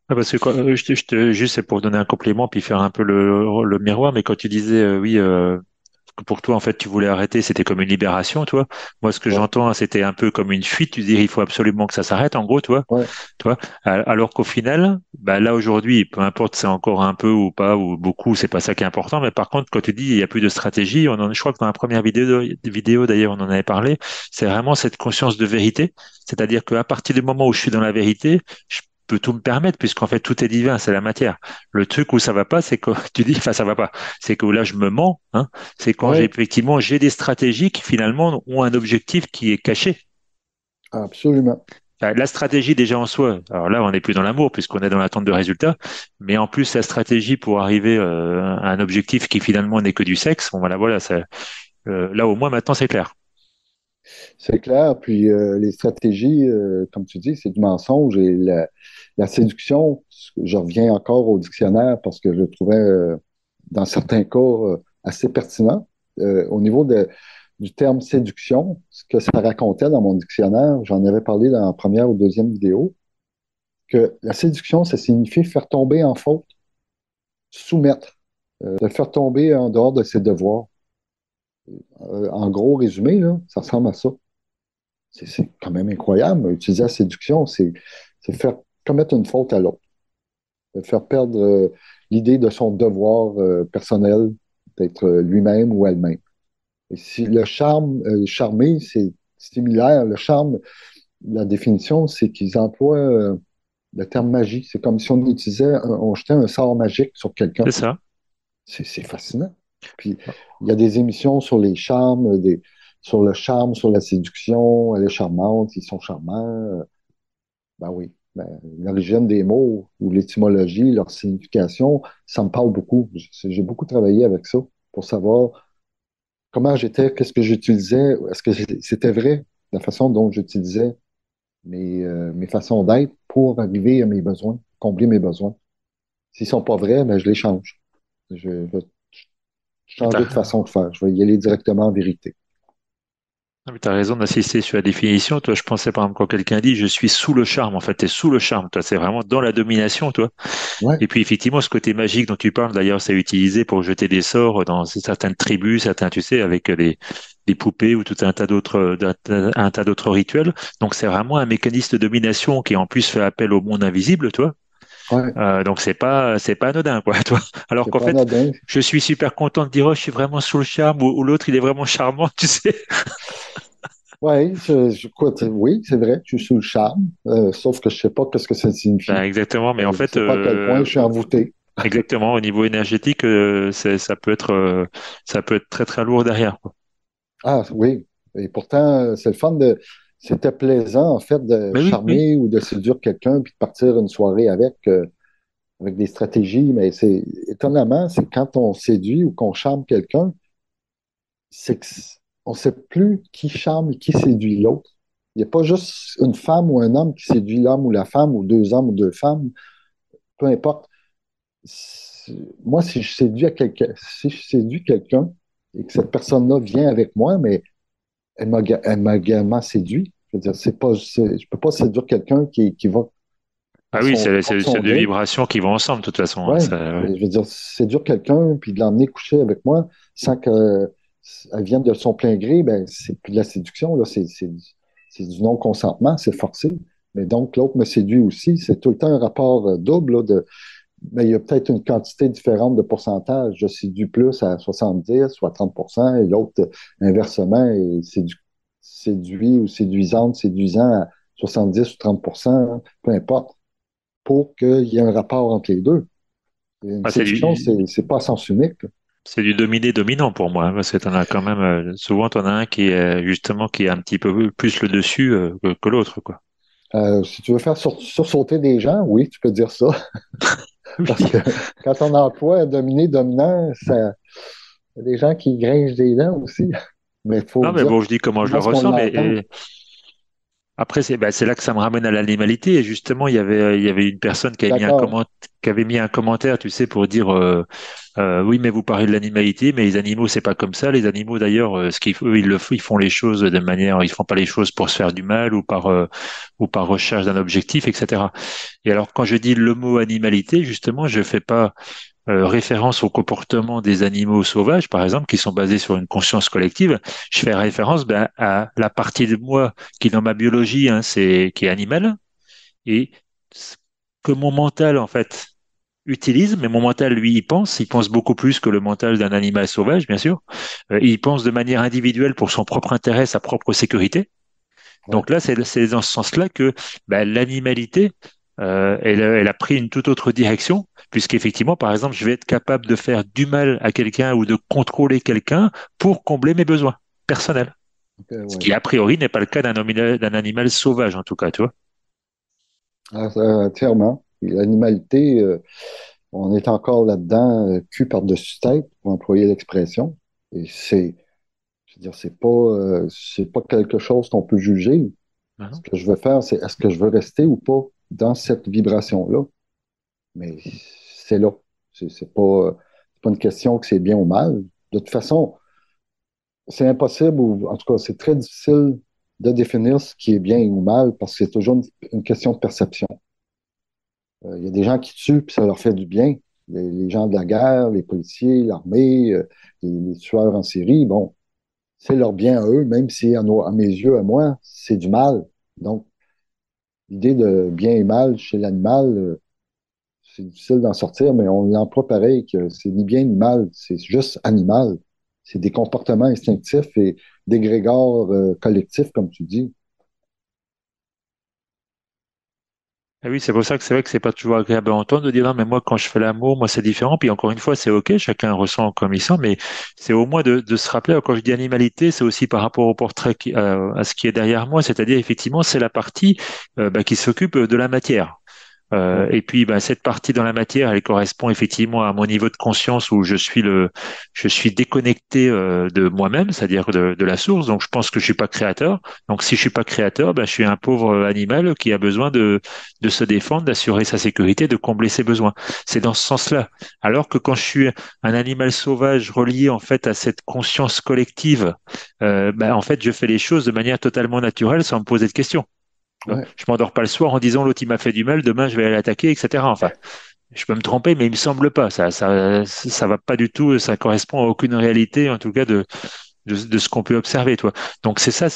Ah, parce que juste c'est pour donner un complément puis faire un peu le miroir, mais quand tu disais oui, que pour toi en fait tu voulais arrêter, c'était comme une libération, toi. Moi, ce que Ouais, j'entends, c'était un peu comme une fuite. Tu dis il faut absolument que ça s'arrête, en gros, toi. ouais, Toi. Alors qu'au final, bah là aujourd'hui, peu importe c'est encore un peu ou pas ou beaucoup, c'est pas ça qui est important. Mais par contre, quand tu dis il y a plus de stratégie, je crois que dans la première vidéo d'ailleurs on en avait parlé, c'est vraiment cette conscience de vérité, c'est-à-dire qu'à partir du moment où je suis dans la vérité peut tout me permettre, puisqu'en fait, tout est divin, c'est la matière. Le truc où ça va pas, c'est que tu dis, enfin, ça va pas, c'est que là, je me mens, hein, c'est quand Oui, effectivement, j'ai des stratégies qui finalement ont un objectif qui est caché. absolument. Enfin, la stratégie déjà en soi, alors là, on n'est plus dans l'amour puisqu'on est dans l'attente de résultats, mais en plus, la stratégie pour arriver à un objectif qui finalement n'est que du sexe, bon, voilà, là, au moins, maintenant, c'est clair. C'est clair. Puis les stratégies, comme tu dis, c'est du mensonge et la séduction, je reviens encore au dictionnaire parce que je le trouvais, dans certains cas, assez pertinent. Au niveau du terme séduction, ce que ça racontait dans mon dictionnaire, j'en avais parlé dans la première ou deuxième vidéo, que la séduction, ça signifie faire tomber en faute, soumettre, de faire tomber en dehors de ses devoirs. En gros résumé, là, ça ressemble à ça. C'est quand même incroyable. Utiliser la séduction, c'est faire commettre une faute à l'autre, de faire perdre l'idée de son devoir personnel d'être lui-même ou elle-même. Et si le charme, charmer, c'est similaire. Le charme, la définition, c'est qu'ils emploient le terme magie. C'est comme si on utilisait, on jetait un sort magique sur quelqu'un. C'est ça. C'est fascinant. Puis, il y a des émissions sur les charmes, sur le charme, sur la séduction. Elle est charmante, ils sont charmants. Ben oui. Ben, l'origine des mots ou l'étymologie, leur signification, ça me parle beaucoup. J'ai beaucoup travaillé avec ça pour savoir comment j'étais, qu'est-ce que j'utilisais, est-ce que c'était vrai, la façon dont j'utilisais mes façons d'être pour arriver à mes besoins, combler mes besoins. S'ils ne sont pas vrais, ben, je les change. Je vais changer de façon de faire. Je vais y aller directement en vérité. Tu as raison d'insister sur la définition. Toi, je pensais par exemple quand quelqu'un dit je suis sous le charme, en fait, tu es sous le charme. Toi, c'est vraiment dans la domination, toi. Ouais, Et puis effectivement, ce côté magique dont tu parles, d'ailleurs, c'est utilisé pour jeter des sorts dans certaines tribus, certains, tu sais, avec des poupées ou tout un tas un tas d'autres rituels. Donc c'est vraiment un mécanisme de domination qui en plus fait appel au monde invisible, toi. ouais, Donc c'est pas anodin, quoi, toi. Alors c'est qu'en pas fait, anodin. je suis super content de dire oh, je suis vraiment sous le charme ou l'autre il est vraiment charmant, tu sais. Ouais, écoute, oui, c'est vrai, je suis sous le charme, sauf que je sais pas qu'est-ce que ça Ben, signifie. exactement, mais en Je fait, sais pas à quel point je suis envoûté. exactement, au niveau énergétique, ça peut être très très lourd derrière, quoi. Ah oui, et pourtant, c'est le fun c'était plaisant en fait de Mais oui, oui. charmer ou de séduire quelqu'un puis de partir une soirée avec des stratégies, mais c'est étonnamment, c'est quand on séduit ou qu'on charme quelqu'un, c'est qu'on ne sait plus qui charme et qui séduit l'autre. Il n'y a pas juste une femme ou un homme qui séduit l'homme ou la femme, ou deux hommes ou deux femmes, peu importe. Moi, si je séduis quelqu'un et que cette personne-là vient avec moi, mais elle m'a également séduit. Je veux dire, je peux pas séduire quelqu'un qui va Ah à oui, contre c'est son deux gré. vibrations qui vont ensemble, de toute façon, hein, Ouais, ouais. je veux dire, séduire quelqu'un puis de l'emmener coucher avec moi sans qu'elle vienne de son plein gré, ben, c'est plus de la séduction, là, c'est du non-consentement, c'est forcé. Mais donc, l'autre me séduit aussi. C'est tout le temps un rapport double, là, mais il y a peut-être une quantité différente de pourcentage. Je séduis plus à 70 ou à 30 et l'autre, inversement, est séduit ou séduisante, séduisant à 70 ou 30 peu importe, pour qu'il y ait un rapport entre les deux. Et une Ah, séduction, c'est pas à sens unique. c'est du dominé-dominant pour moi, hein, parce que t'en as quand même, souvent t'en as un qui est, justement, qui est un petit peu plus le dessus, que l'autre, quoi. Si tu veux faire sursauter des gens, oui, tu peux dire ça. Parce Oui. que quand on emploie dominer, dominant, il y a des gens qui gringent des dents aussi. Mais il faut Non, mais dire bon, je dis comment je comment le est-ce qu'on ressens, mais l'entend. après, c'est là que ça me ramène à l'animalité. Et justement, il y avait une personne qui avait mis D'accord. qui avait mis un commentaire, tu sais, pour dire oui, mais vous parlez de l'animalité, mais les animaux, c'est pas comme ça. Les animaux, d'ailleurs, eux, ils font les choses de manière, ils font pas les choses pour se faire du mal ou par recherche d'un objectif, etc. Et alors, quand je dis le mot animalité, justement, je fais pas référence au comportement des animaux sauvages, par exemple, qui sont basés sur une conscience collective, je fais référence ben, à la partie de moi qui, dans ma biologie, hein, qui est animale, et que mon mental, en fait, utilise, mais mon mental, lui, il pense beaucoup plus que le mental d'un animal sauvage, bien sûr. Il pense de manière individuelle pour son propre intérêt, sa propre sécurité. Ouais. Donc là, c'est dans ce sens-là que ben, l'animalité, elle a pris une toute autre direction, puisqu'effectivement, par exemple, je vais être capable de faire du mal à quelqu'un ou de contrôler quelqu'un pour combler mes besoins personnels. Ok, Ce ouais. qui, a priori, n'est pas le cas d'un animal sauvage, en tout cas, tu vois. Ah, clairement. Et l'animalité, on est encore là-dedans, cul par-dessus tête, pour employer l'expression. Et je veux dire, c'est pas quelque chose qu'on peut juger. Ce Mhm. que je veux faire, c'est est-ce que je veux rester ou pas dans cette vibration-là? Mais c'est là. C'est pas une question que c'est bien ou mal. De toute façon, c'est impossible, ou en tout cas, c'est très difficile de définir ce qui est bien ou mal parce que c'est toujours une question de perception. Il y a des gens qui tuent, puis ça leur fait du bien. Les gens de la guerre, les policiers, l'armée, les tueurs en série, bon, c'est leur bien à eux, même si à mes yeux, à moi, c'est du mal. Donc, l'idée de bien et mal chez l'animal, c'est difficile d'en sortir, mais on l'emploie pareil, que c'est ni bien ni mal, c'est juste animal. C'est des comportements instinctifs et d'égrégores collectifs, comme tu dis. Ah oui, c'est pour ça que c'est vrai que c'est pas toujours agréable à entendre de dire non, mais moi, quand je fais l'amour, moi, c'est différent. Puis encore une fois, c'est OK, chacun ressent comme il sent, mais c'est au moins de se rappeler, quand je dis animalité, c'est aussi par rapport au portrait, à ce qui est derrière moi, c'est-à-dire, effectivement, c'est la partie qui s'occupe de la matière. Ouais, Et puis, ben, cette partie dans la matière, elle correspond effectivement à mon niveau de conscience où je suis déconnecté de moi-même, c'est-à-dire de la source. Donc, je pense que je suis pas créateur. Donc, si je suis pas créateur, ben, je suis un pauvre animal qui a besoin de se défendre, d'assurer sa sécurité, de combler ses besoins. C'est dans ce sens-là. Alors que quand je suis un animal sauvage relié en fait à cette conscience collective, ben, en fait, je fais les choses de manière totalement naturelle sans me poser de questions. Tu vois. ouais. Je m'endors pas le soir en disant l'autre il m'a fait du mal, demain je vais l'attaquer, etc. Enfin, je peux me tromper, mais il me semble pas. Ça va pas du tout. Ça correspond à aucune réalité, en tout cas de ce qu'on peut observer, toi. Donc c'est ça,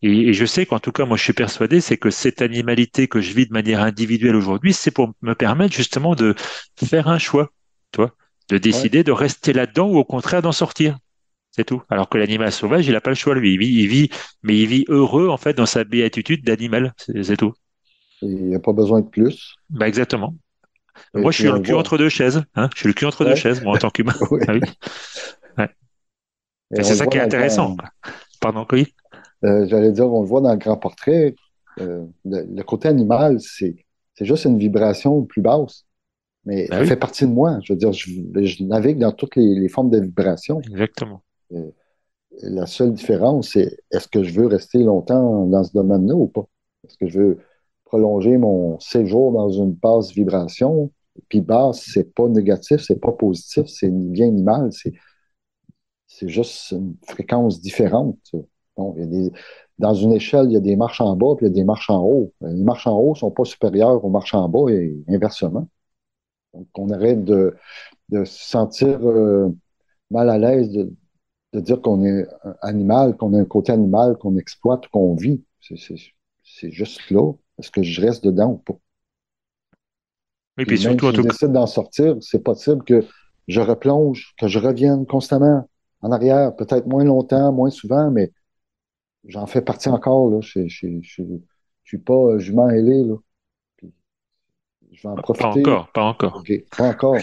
et je sais qu'en tout cas moi je suis persuadé, c'est que cette animalité que je vis de manière individuelle aujourd'hui, c'est pour me permettre justement de faire un choix, toi, de Ouais. décider de rester là-dedans ou au contraire d'en sortir. C'est tout. Alors que l'animal sauvage, il n'a pas le choix, lui. Mais il vit heureux, en fait, dans sa béatitude d'animal. C'est tout. Et il n'y a pas besoin de plus. Bah, exactement. Et Moi, je puis suis le on cul voit. entre deux chaises. Hein. Je suis le cul entre deux Ouais, chaises, moi, en tant qu'humain. oui. Ah oui. Ouais. Et Et on c'est le ça voit qui est dans le intéressant, grand. quoi. Pardon, oui. J'allais dire, on le voit dans le grand portrait. Le côté animal, c'est juste une vibration plus basse, mais Bah elle oui, fait partie de moi. Je veux dire, je navigue dans toutes les formes de vibration. exactement. Euh, la seule différence, c'est est-ce que je veux rester longtemps dans ce domaine-là ou pas? Est-ce que je veux prolonger mon séjour dans une basse vibration? Puis basse, c'est pas négatif, c'est pas positif, c'est ni bien ni mal, c'est juste une fréquence différente. Bon, dans une échelle, il y a des marches en bas puis il y a des marches en haut. Les marches en haut ne sont pas supérieures aux marches en bas et inversement. Donc, on arrête de se sentir mal à l'aise de dire qu'on est un animal, qu'on a un côté animal, qu'on exploite, qu'on vit. C'est juste là. Est-ce que je reste dedans ou pas? Oui, Puis puis même surtout, en si je tout cas, décide d'en sortir, c'est possible que je replonge, que je revienne constamment en arrière, peut-être moins longtemps, moins souvent, mais j'en fais partie encore, là. Je suis pas jument ailé, là. Puis je vais en pas profiter. encore, pas encore. OK, pas encore.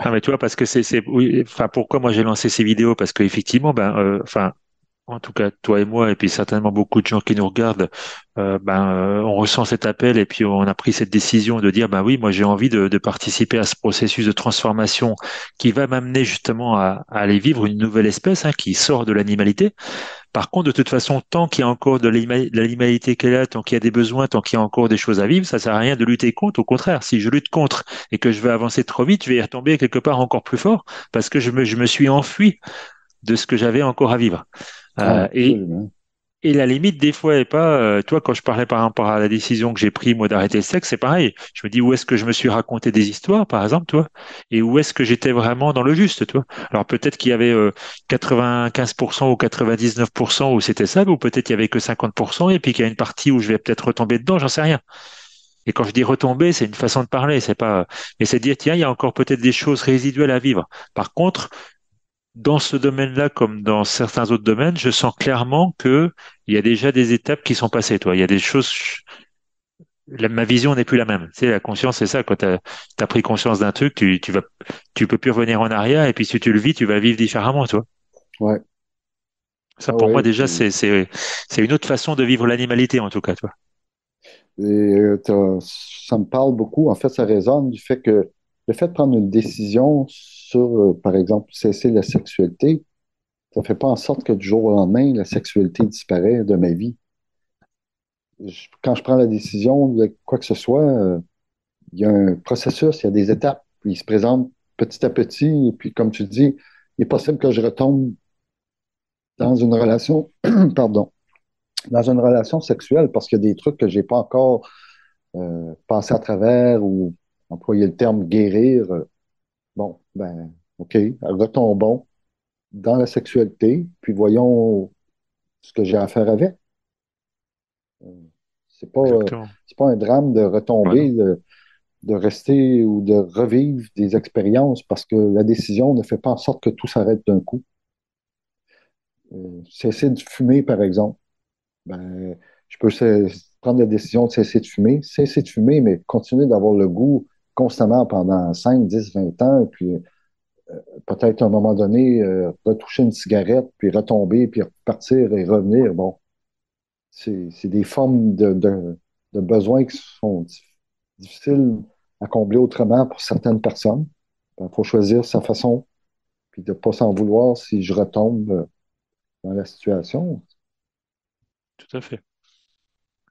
Non, mais tu vois, parce que oui, enfin, pourquoi moi j'ai lancé ces vidéos? Parce qu'effectivement, enfin, en tout cas, toi et moi, et puis certainement beaucoup de gens qui nous regardent, on ressent cet appel et puis on a pris cette décision de dire, ben oui, moi j'ai envie de participer à ce processus de transformation qui va m'amener justement à aller vivre une nouvelle espèce qui sort de l'animalité. Par contre, de toute façon, tant qu'il y a encore de l'animalité qu'elle a, tant qu'il y a des besoins, tant qu'il y a encore des choses à vivre, ça sert à rien de lutter contre. Au contraire, si je lutte contre et que je vais avancer trop vite, je vais y retomber quelque part encore plus fort parce que je me suis enfui de ce que j'avais encore à vivre. Ah, Euh, et, absolument. et la limite, des fois, est pas, toi, quand je parlais par rapport à la décision que j'ai prise, moi, d'arrêter le sexe, c'est pareil. Je me dis, où est-ce que je me suis raconté des histoires, par exemple, toi, et où est-ce que j'étais vraiment dans le juste, toi. Alors, peut-être qu'il y avait 95% ou 99% où c'était ça, ou peut-être il y avait que 50%, et puis qu'il y a une partie où je vais peut-être retomber dedans, j'en sais rien. Et quand je dis retomber, c'est une façon de parler, c'est pas, mais c'est dire, tiens, il y a encore peut-être des choses résiduelles à vivre. Par contre, dans ce domaine-là, comme dans certains autres domaines, je sens clairement que il y a déjà des étapes qui sont passées, toi. Il y a des choses, ma vision n'est plus la même. Tu sais, la conscience, c'est ça. Quand tu as pris conscience d'un truc, tu peux plus revenir en arrière. Et puis si tu le vis, tu vas le vivre différemment, tu vois. Ouais. Ça, Ah pour moi, ouais, déjà, puis c'est une autre façon de vivre l'animalité, en tout cas, tu vois. et, ça me parle beaucoup. En fait, ça résonne du fait que le fait de prendre une décision sur, par exemple, cesser la sexualité, ça ne fait pas en sorte que du jour au lendemain, la sexualité disparaît de ma vie. Quand je prends la décision de quoi que ce soit, il y a un processus, il y a des étapes, puis il se présente petit à petit, et puis comme tu dis, il est possible que je retombe dans une relation, pardon, dans une relation sexuelle parce qu'il y a des trucs que j'ai pas encore passé à travers ou employer le terme guérir. Bon, ben, OK, retombons dans la sexualité, puis voyons ce que j'ai à faire avec. Euh, Exactement. c'est pas un drame de Ouais, non, retomber, de rester ou de revivre des expériences parce que la décision ne fait pas en sorte que tout s'arrête d'un coup. Cesser de fumer, par exemple. Ben, je peux prendre la décision de cesser de fumer, mais continuer d'avoir le goût constamment pendant 5, 10, 20 ans, et puis peut-être à un moment donné, retoucher une cigarette, puis retomber, puis repartir et revenir. Bon, c'est des formes de besoins qui sont difficiles à combler autrement pour certaines personnes. Il faut choisir sa façon, puis de ne pas s'en vouloir si je retombe dans la situation. tout à fait.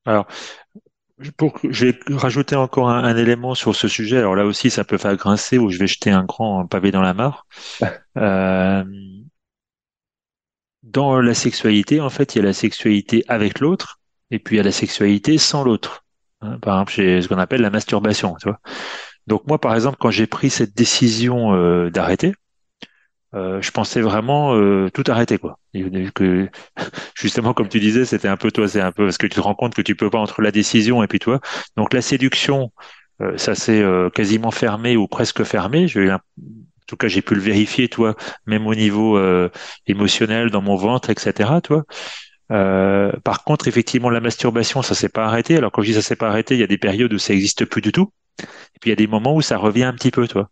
Alors, je vais rajouter encore un élément sur ce sujet. Alors là aussi, ça peut faire grincer ou je vais jeter un grand pavé dans la mare. Euh, Dans la sexualité, en fait, il y a la sexualité avec l'autre et puis il y a la sexualité sans l'autre. Hein, par exemple, j'ai ce qu'on appelle la masturbation, tu vois. Donc moi, par exemple, quand j'ai pris cette décision d'arrêter, je pensais vraiment tout arrêter, quoi. Et que justement, comme tu disais, c'était un peu toi, c'est un peu parce que tu te rends compte que tu peux pas entre la décision et puis toi. Donc la séduction, ça s'est quasiment fermé ou presque fermé. En tout cas, j'ai pu le vérifier, toi, même au niveau émotionnel, dans mon ventre, etc. Toi. Par contre, effectivement, la masturbation, ça s'est pas arrêté. Alors quand je dis ça s'est pas arrêté, il y a des périodes où ça existe plus du tout. Et puis il y a des moments où ça revient un petit peu, toi.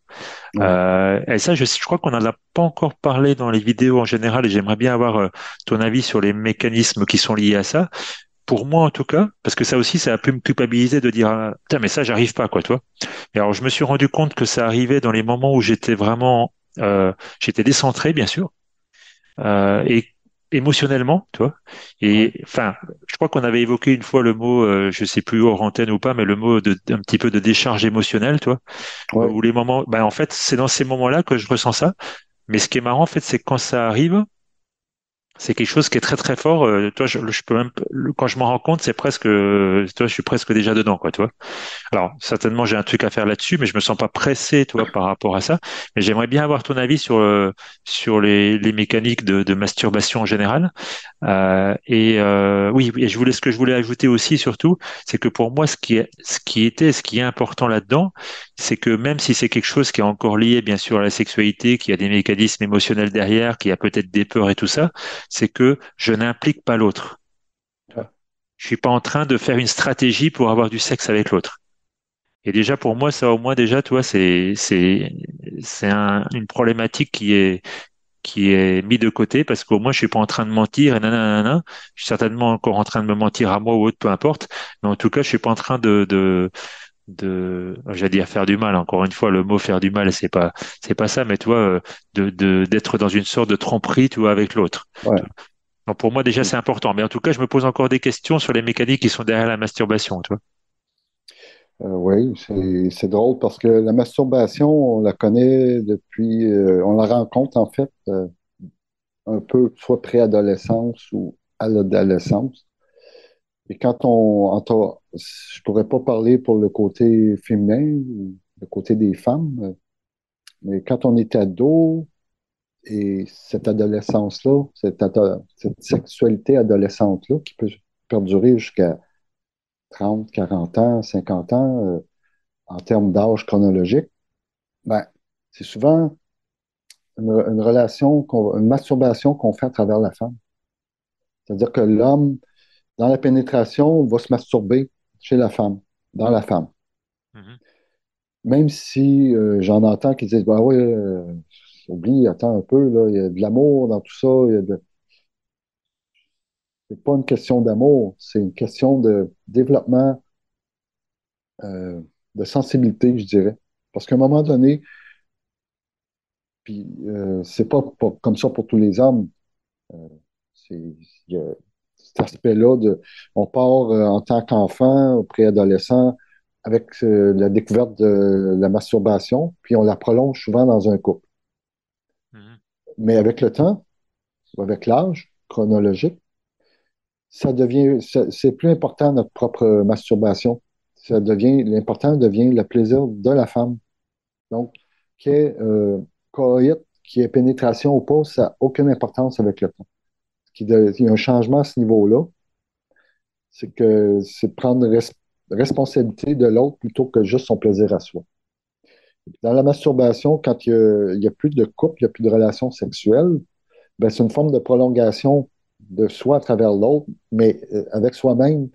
Ouais, Et ça, je crois qu'on n'en a pas encore parlé dans les vidéos en général, et j'aimerais bien avoir ton avis sur les mécanismes qui sont liés à ça. Pour moi, en tout cas, parce que ça aussi, ça a pu me culpabiliser de dire, ah, putain, mais ça, j'arrive pas, quoi, toi. Et alors, je me suis rendu compte que ça arrivait dans les moments où j'étais décentré, bien sûr, et émotionnellement, tu vois. ouais, Et enfin, je crois qu'on avait évoqué une fois le mot, je sais plus hors antenne ou pas, mais le mot un petit peu de décharge émotionnelle, tu vois, ouais, où les moments, ben en fait, c'est dans ces moments-là que je ressens ça. Mais ce qui est marrant, en fait, c'est que quand ça arrive, c'est quelque chose qui est très très fort. Toi, je peux même, quand je m'en rends compte, c'est presque, toi, je suis presque déjà dedans, quoi, tu vois. Alors, certainement, j'ai un truc à faire là-dessus, mais je me sens pas pressé, tu vois, par rapport à ça. Mais j'aimerais bien avoir ton avis sur les mécaniques de masturbation en général. Oui, et ce que je voulais ajouter aussi, surtout, c'est que pour moi, ce qui est important là-dedans, c'est que même si c'est quelque chose qui est encore lié, bien sûr, à la sexualité, qui a des mécanismes émotionnels derrière, qui a peut-être des peurs et tout ça, c'est que je n'implique pas l'autre. ouais, Je suis pas en train de faire une stratégie pour avoir du sexe avec l'autre. Et déjà, pour moi, ça, au moins, déjà, tu vois, une problématique qui est mis de côté parce qu'au moins, je suis pas en train de mentir et nanana. Je suis certainement encore en train de me mentir à moi ou autre, peu importe. Mais en tout cas, je suis pas en train j'allais dire faire du mal. Encore une fois, le mot faire du mal, c'est pas ça, mais tu vois, d'être dans une sorte de tromperie, tu vois, avec l'autre. ouais. Donc, pour moi, déjà, c'est important. Mais en tout cas, je me pose encore des questions sur les mécaniques qui sont derrière la masturbation, tu vois. Oui, c'est drôle parce que la masturbation, on la connaît depuis, on la rencontre en fait un peu soit préadolescence ou à l'adolescence. Et je pourrais pas parler pour le côté féminin ou le côté des femmes, mais quand on est ado et cette adolescence-là, cette sexualité adolescente-là qui peut perdurer jusqu'à 30, 40 ans, 50 ans, en termes d'âge chronologique, ben, c'est souvent une relation, une masturbation qu'on fait à travers la femme. C'est-à-dire que l'homme, dans la pénétration, va se masturber chez la femme. dans la femme. Mhm. Même si j'en entends qui disent, bah oui, oublie, attends un peu, là, il y a de l'amour dans tout ça. C'est pas une question d'amour, c'est une question de développement, euh, de sensibilité, je dirais. Parce qu'à un moment donné, puis c'est pas comme ça pour tous les hommes. Euh, il y a cet aspect-là de, on part en tant qu'enfant, préadolescent, avec la découverte de la masturbation, puis on la prolonge souvent dans un couple. Mhm. Mais avec le temps, ou avec l'âge chronologique, c'est plus important notre propre masturbation. L'important devient le plaisir de la femme. Donc, qu'il y ait coït, qu'il y ait pénétration ou pas, ça n'a aucune importance avec le temps. Il y a un changement à ce niveau-là, c'est prendre responsabilité de l'autre plutôt que juste son plaisir à soi. Dans la masturbation, quand il y a plus de couple, il n'y a plus de relations sexuelles, ben, c'est une forme de prolongation de soi à travers l'autre, mais avec soi-même,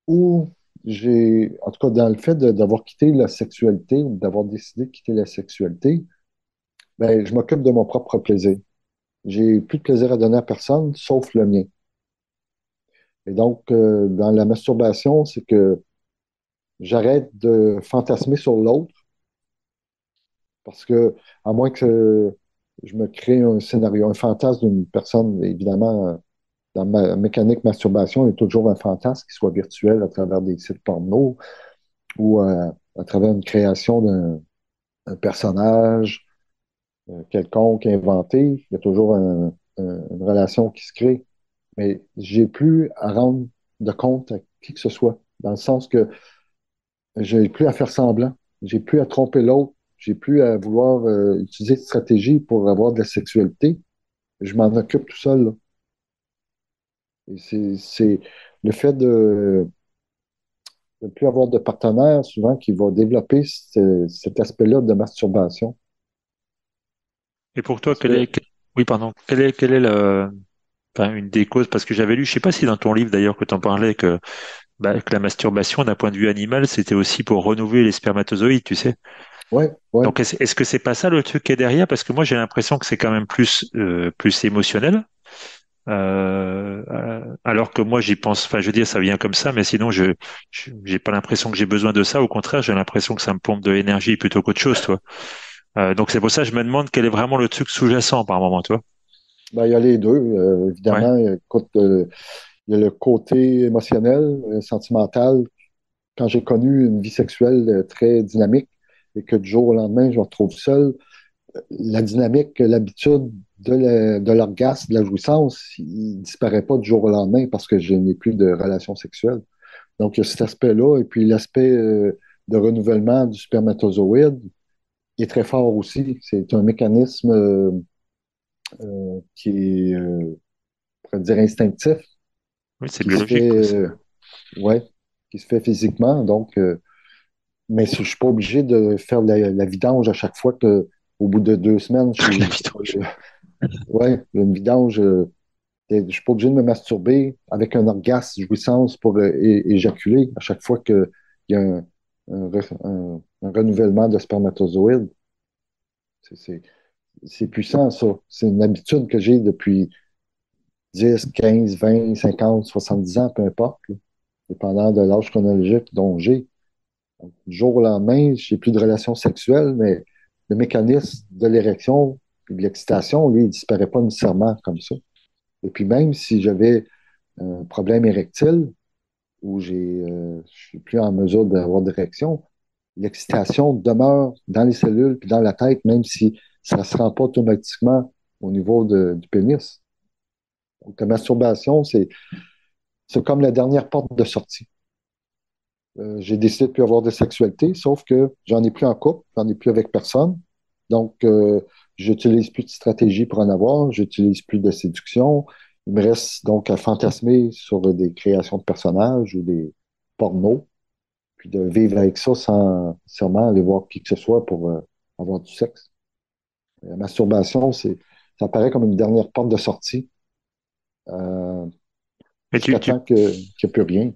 où en tout cas, dans le fait d'avoir quitté la sexualité ou d'avoir décidé de quitter la sexualité, ben, je m'occupe de mon propre plaisir. J'ai plus de plaisir à donner à personne, sauf le mien. Et donc, dans la masturbation, c'est que j'arrête de fantasmer sur l'autre parce que, à moins que je me crée un scénario, un fantasme d'une personne, évidemment, dans ma mécanique masturbation, il y a toujours un fantasme qui soit virtuel à travers des sites porno ou à travers une création d'un personnage quelconque inventé. Il y a toujours une relation qui se crée. Mais j'ai plus à rendre de compte à qui que ce soit, dans le sens que j'ai plus à faire semblant, j'ai plus à tromper l'autre, j'ai plus à vouloir utiliser de stratégie pour avoir de la sexualité. Je m'en occupe tout seul, là. Et c'est le fait de ne plus avoir de partenaire, souvent, qui va développer cet aspect-là de masturbation. Et pour toi, Parce que, oui, pardon, enfin, une des causes, parce que j'avais lu, je sais pas si dans ton livre d'ailleurs que tu en parlais, que la masturbation, d'un point de vue animal, c'était aussi pour renouveler les spermatozoïdes, tu sais. ouais, ouais. Donc, est-ce que c'est pas ça le truc qui est derrière? Parce que moi, j'ai l'impression que c'est quand même plus émotionnel. Alors que moi, j'y pense, enfin, je veux dire, ça vient comme ça, mais sinon, j'ai pas l'impression que j'ai besoin de ça. Au contraire, j'ai l'impression que ça me pompe de l'énergie plutôt qu'autre chose, toi. Donc, c'est pour ça que je me demande quel est vraiment le truc sous-jacent par moment, toi. Ben, il y a les deux, Ouais. évidemment. Écoute, il y a le côté émotionnel, sentimental. Quand j'ai connu une vie sexuelle très dynamique et que du jour au lendemain, je me retrouve seul, la dynamique, l'habitude de l'orgasme, de la jouissance, il disparaît pas du jour au lendemain parce que je n'ai plus de relation sexuelle. Donc, il y a cet aspect-là. Et puis, l'aspect de renouvellement du spermatozoïde est très fort aussi. C'est un mécanisme qui est, on pourrait dire, instinctif, Oui, c'est qui se biologique, fait, quoi. ouais, qui se fait physiquement. Donc, mais je ne suis pas obligé de faire la vidange à chaque fois que, au bout de 2 semaines, La vidange. ouais, une vidange. Je ne suis pas obligé de me masturber avec un orgasme jouissance pour éjaculer à chaque fois qu'il y a un renouvellement de spermatozoïdes. C'est c'est- c'est puissant, ça. C'est une habitude que j'ai depuis 10, 15, 20, 50, 70 ans, peu importe, là, dépendant de l'âge chronologique dont j'ai. Donc, du jour au lendemain, j'ai plus de relations sexuelles, mais le mécanisme de l'érection et de l'excitation, lui, il disparaît pas nécessairement comme ça. Et puis même si j'avais un problème érectile où je suis plus en mesure d'avoir d'érection, l'excitation demeure dans les cellules puis dans la tête, même si ça ne se rend pas automatiquement au niveau du pénis. Donc, la masturbation, c'est comme la dernière porte de sortie. J'ai décidé de ne plus avoir de sexualité, sauf que j'en ai plus en couple, j'en ai plus avec personne. Donc, j'utilise plus de stratégie pour en avoir, j'utilise plus de séduction. Il me reste donc à fantasmer sur des créations de personnages ou des pornos, puis de vivre avec ça sans nécessairement aller voir qui que ce soit pour avoir du sexe. La masturbation, ça paraît comme une dernière porte de sortie, euh, Mais jusqu'à temps qu'il n'y ait plus rien.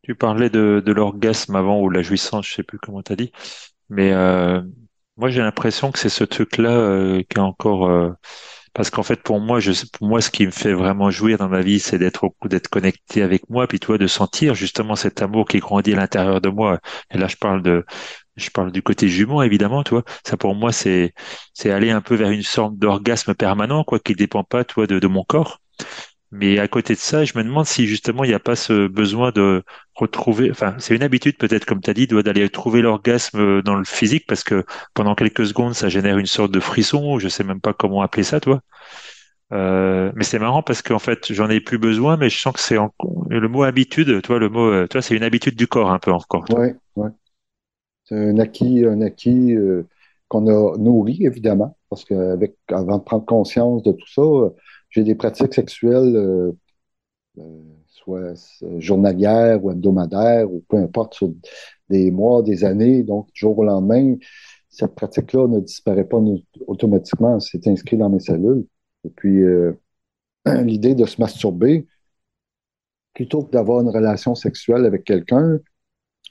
Tu parlais de l'orgasme avant ou la jouissance, je sais plus comment tu as dit. Mais moi, j'ai l'impression que c'est ce truc-là qui est encore. Parce qu'en fait, pour moi, pour moi, ce qui me fait vraiment jouir dans ma vie, c'est d'être connecté avec moi, puis toi, de sentir justement cet amour qui grandit à l'intérieur de moi. Et là, je parle du côté jumeau, évidemment, toi. Ça, pour moi, c'est aller un peu vers une sorte d'orgasme permanent, quoi, qui dépend pas, toi, de mon corps. Mais à côté de ça, je me demande si justement il n'y a pas ce besoin de retrouver, enfin, c'est une habitude peut-être, comme tu as dit, d'aller trouver l'orgasme dans le physique parce que pendant quelques secondes, ça génère une sorte de frisson, je sais même pas comment appeler ça, toi. Mais c'est marrant parce qu'en fait, j'en ai plus besoin, mais je sens que le mot habitude, toi, toi, c'est une habitude du corps un peu encore, toi. Oui, oui. C'est un acquis qu'on a nourri, évidemment, parce qu'avec, avant de prendre conscience de tout ça, j'ai des pratiques sexuelles, soit journalières ou hebdomadaires, ou peu importe, sur des mois, des années, donc du jour au lendemain, cette pratique-là ne disparaît pas automatiquement, c'est inscrit dans mes cellules. Et puis, l'idée de se masturber, plutôt que d'avoir une relation sexuelle avec quelqu'un,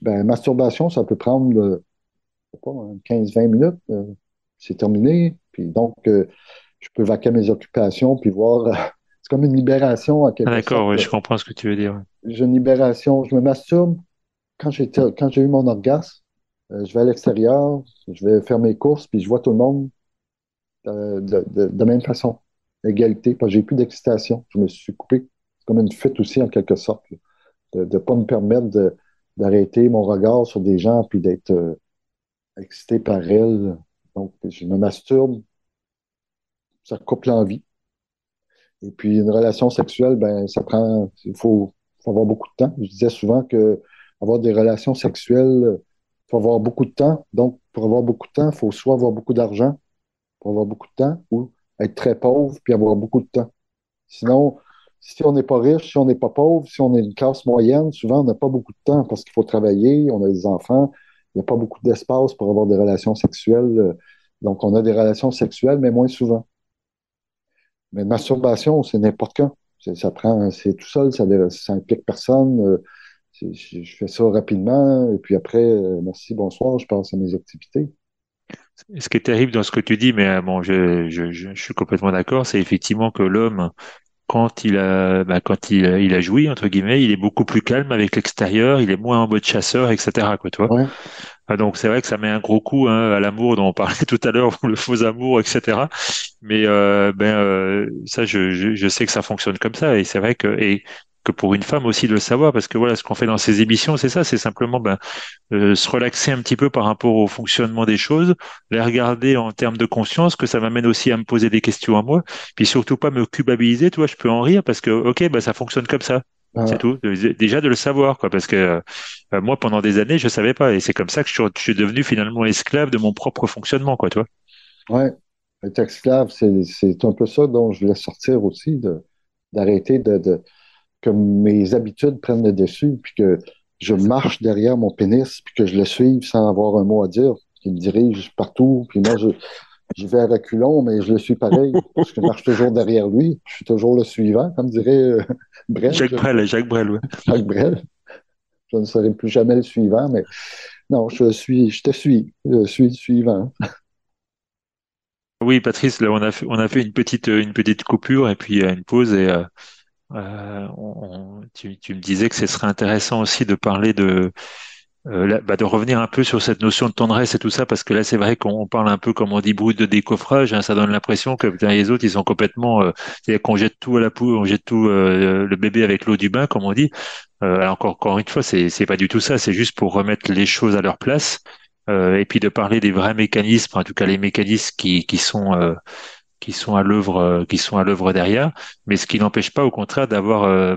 ben, masturbation, ça peut prendre sais pas, 15-20 minutes, c'est terminé. Puis donc, je peux vaquer à mes occupations, puis voir, c'est comme une libération en Ah, quelque d'accord, sorte. ouais, je comprends ce que tu veux dire. Ouais. J'ai une libération, je me masturbe quand j'ai eu mon orgasme. Je vais à l'extérieur, je vais faire mes courses, puis je vois tout le monde de même façon, égalité, parce que j'ai plus d'excitation. Je me suis coupé. C'est comme une fuite aussi, en quelque sorte, là, de ne pas me permettre d'arrêter mon regard sur des gens, puis d'être excité par elles. Donc, je me masturbe, ça coupe l'envie. Et puis, une relation sexuelle, ben, faut avoir beaucoup de temps. Je disais souvent que avoir des relations sexuelles, il faut avoir beaucoup de temps. Donc, pour avoir beaucoup de temps, il faut soit avoir beaucoup d'argent pour avoir beaucoup de temps ou être très pauvre puis avoir beaucoup de temps. Sinon, si on n'est pas riche, si on n'est pas pauvre, si on est une classe moyenne, souvent, on n'a pas beaucoup de temps parce qu'il faut travailler, on a des enfants, il n'y a pas beaucoup d'espace pour avoir des relations sexuelles. Donc, on a des relations sexuelles, mais moins souvent. Mais une masturbation, c'est n'importe quand. C'est tout seul, ça implique personne. Je fais ça rapidement, et puis après, merci, bonsoir, je passe à mes activités. Et ce qui est terrible dans ce que tu dis, mais bon, je suis complètement d'accord, c'est effectivement que l'homme, quand il a joui, entre guillemets, il est beaucoup plus calme avec l'extérieur, il est moins en mode chasseur, etc., quoi, toi. Ouais, Ah, donc c'est vrai que ça met un gros coup hein, à l'amour dont on parlait tout à l'heure, le faux amour, etc. Mais ça, je sais que ça fonctionne comme ça, et c'est vrai que pour une femme aussi de le savoir, parce que voilà, ce qu'on fait dans ces émissions, c'est ça, c'est simplement se relaxer un petit peu par rapport au fonctionnement des choses, les regarder en termes de conscience, que ça m'amène aussi à me poser des questions à moi, puis surtout pas me culpabiliser, tu vois, je peux en rire parce que, ok, bah, ça fonctionne comme ça. C'est ah, tout. Déjà de le savoir, quoi, parce que moi, pendant des années, je savais pas, et c'est comme ça que je suis devenu finalement esclave de mon propre fonctionnement, quoi, toi. ouais. Être esclave, c'est un peu ça dont je voulais sortir aussi, d'arrêter que mes habitudes prennent le dessus, puis que je marche derrière mon pénis, puis que je le suive sans avoir un mot à dire, qu'il me dirige partout, puis moi, j'y vais à reculons, mais je le suis pareil, parce que je marche toujours derrière lui, je suis toujours le suivant, comme dirait Brel, Jacques Brel, ouais. Jacques Brel. Je ne serai plus jamais le suivant, mais non, je te suis, je suis le suivant. Oui, Patrice, là, on a fait une petite coupure et puis une pause et tu me disais que ce serait intéressant aussi de parler de revenir un peu sur cette notion de tendresse et tout ça, parce que là, c'est vrai qu'on parle un peu, comme on dit, brut de décoffrage, hein, ça donne l'impression que putain, les autres, ils sont complètement, c'est-à-dire qu'on jette tout à la poule, on jette tout, le bébé avec l'eau du bain, comme on dit. Alors encore une fois, c'est pas du tout ça, c'est juste pour remettre les choses à leur place, et puis de parler des vrais mécanismes, en tout cas les mécanismes qui sont à l'œuvre derrière, mais ce qui n'empêche pas, au contraire, d'avoir,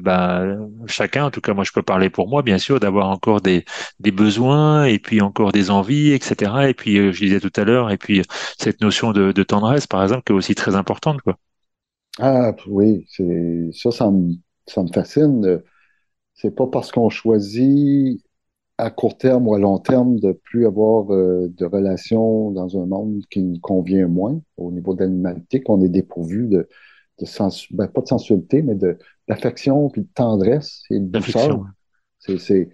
chacun, en tout cas, moi, je peux parler pour moi, bien sûr, d'avoir encore des besoins et puis encore des envies, etc. Et puis, je disais tout à l'heure, et puis cette notion de tendresse, par exemple, qui est aussi très importante, quoi. Ah oui, ça me fascine. C'est pas parce qu'on choisit à court terme ou à long terme de plus avoir de relations dans un monde qui nous convient moins au niveau de l'animalité qu'on est dépourvu ben, pas de sensualité, mais d'affection puis de tendresse et de douceur. L'affection. C'est,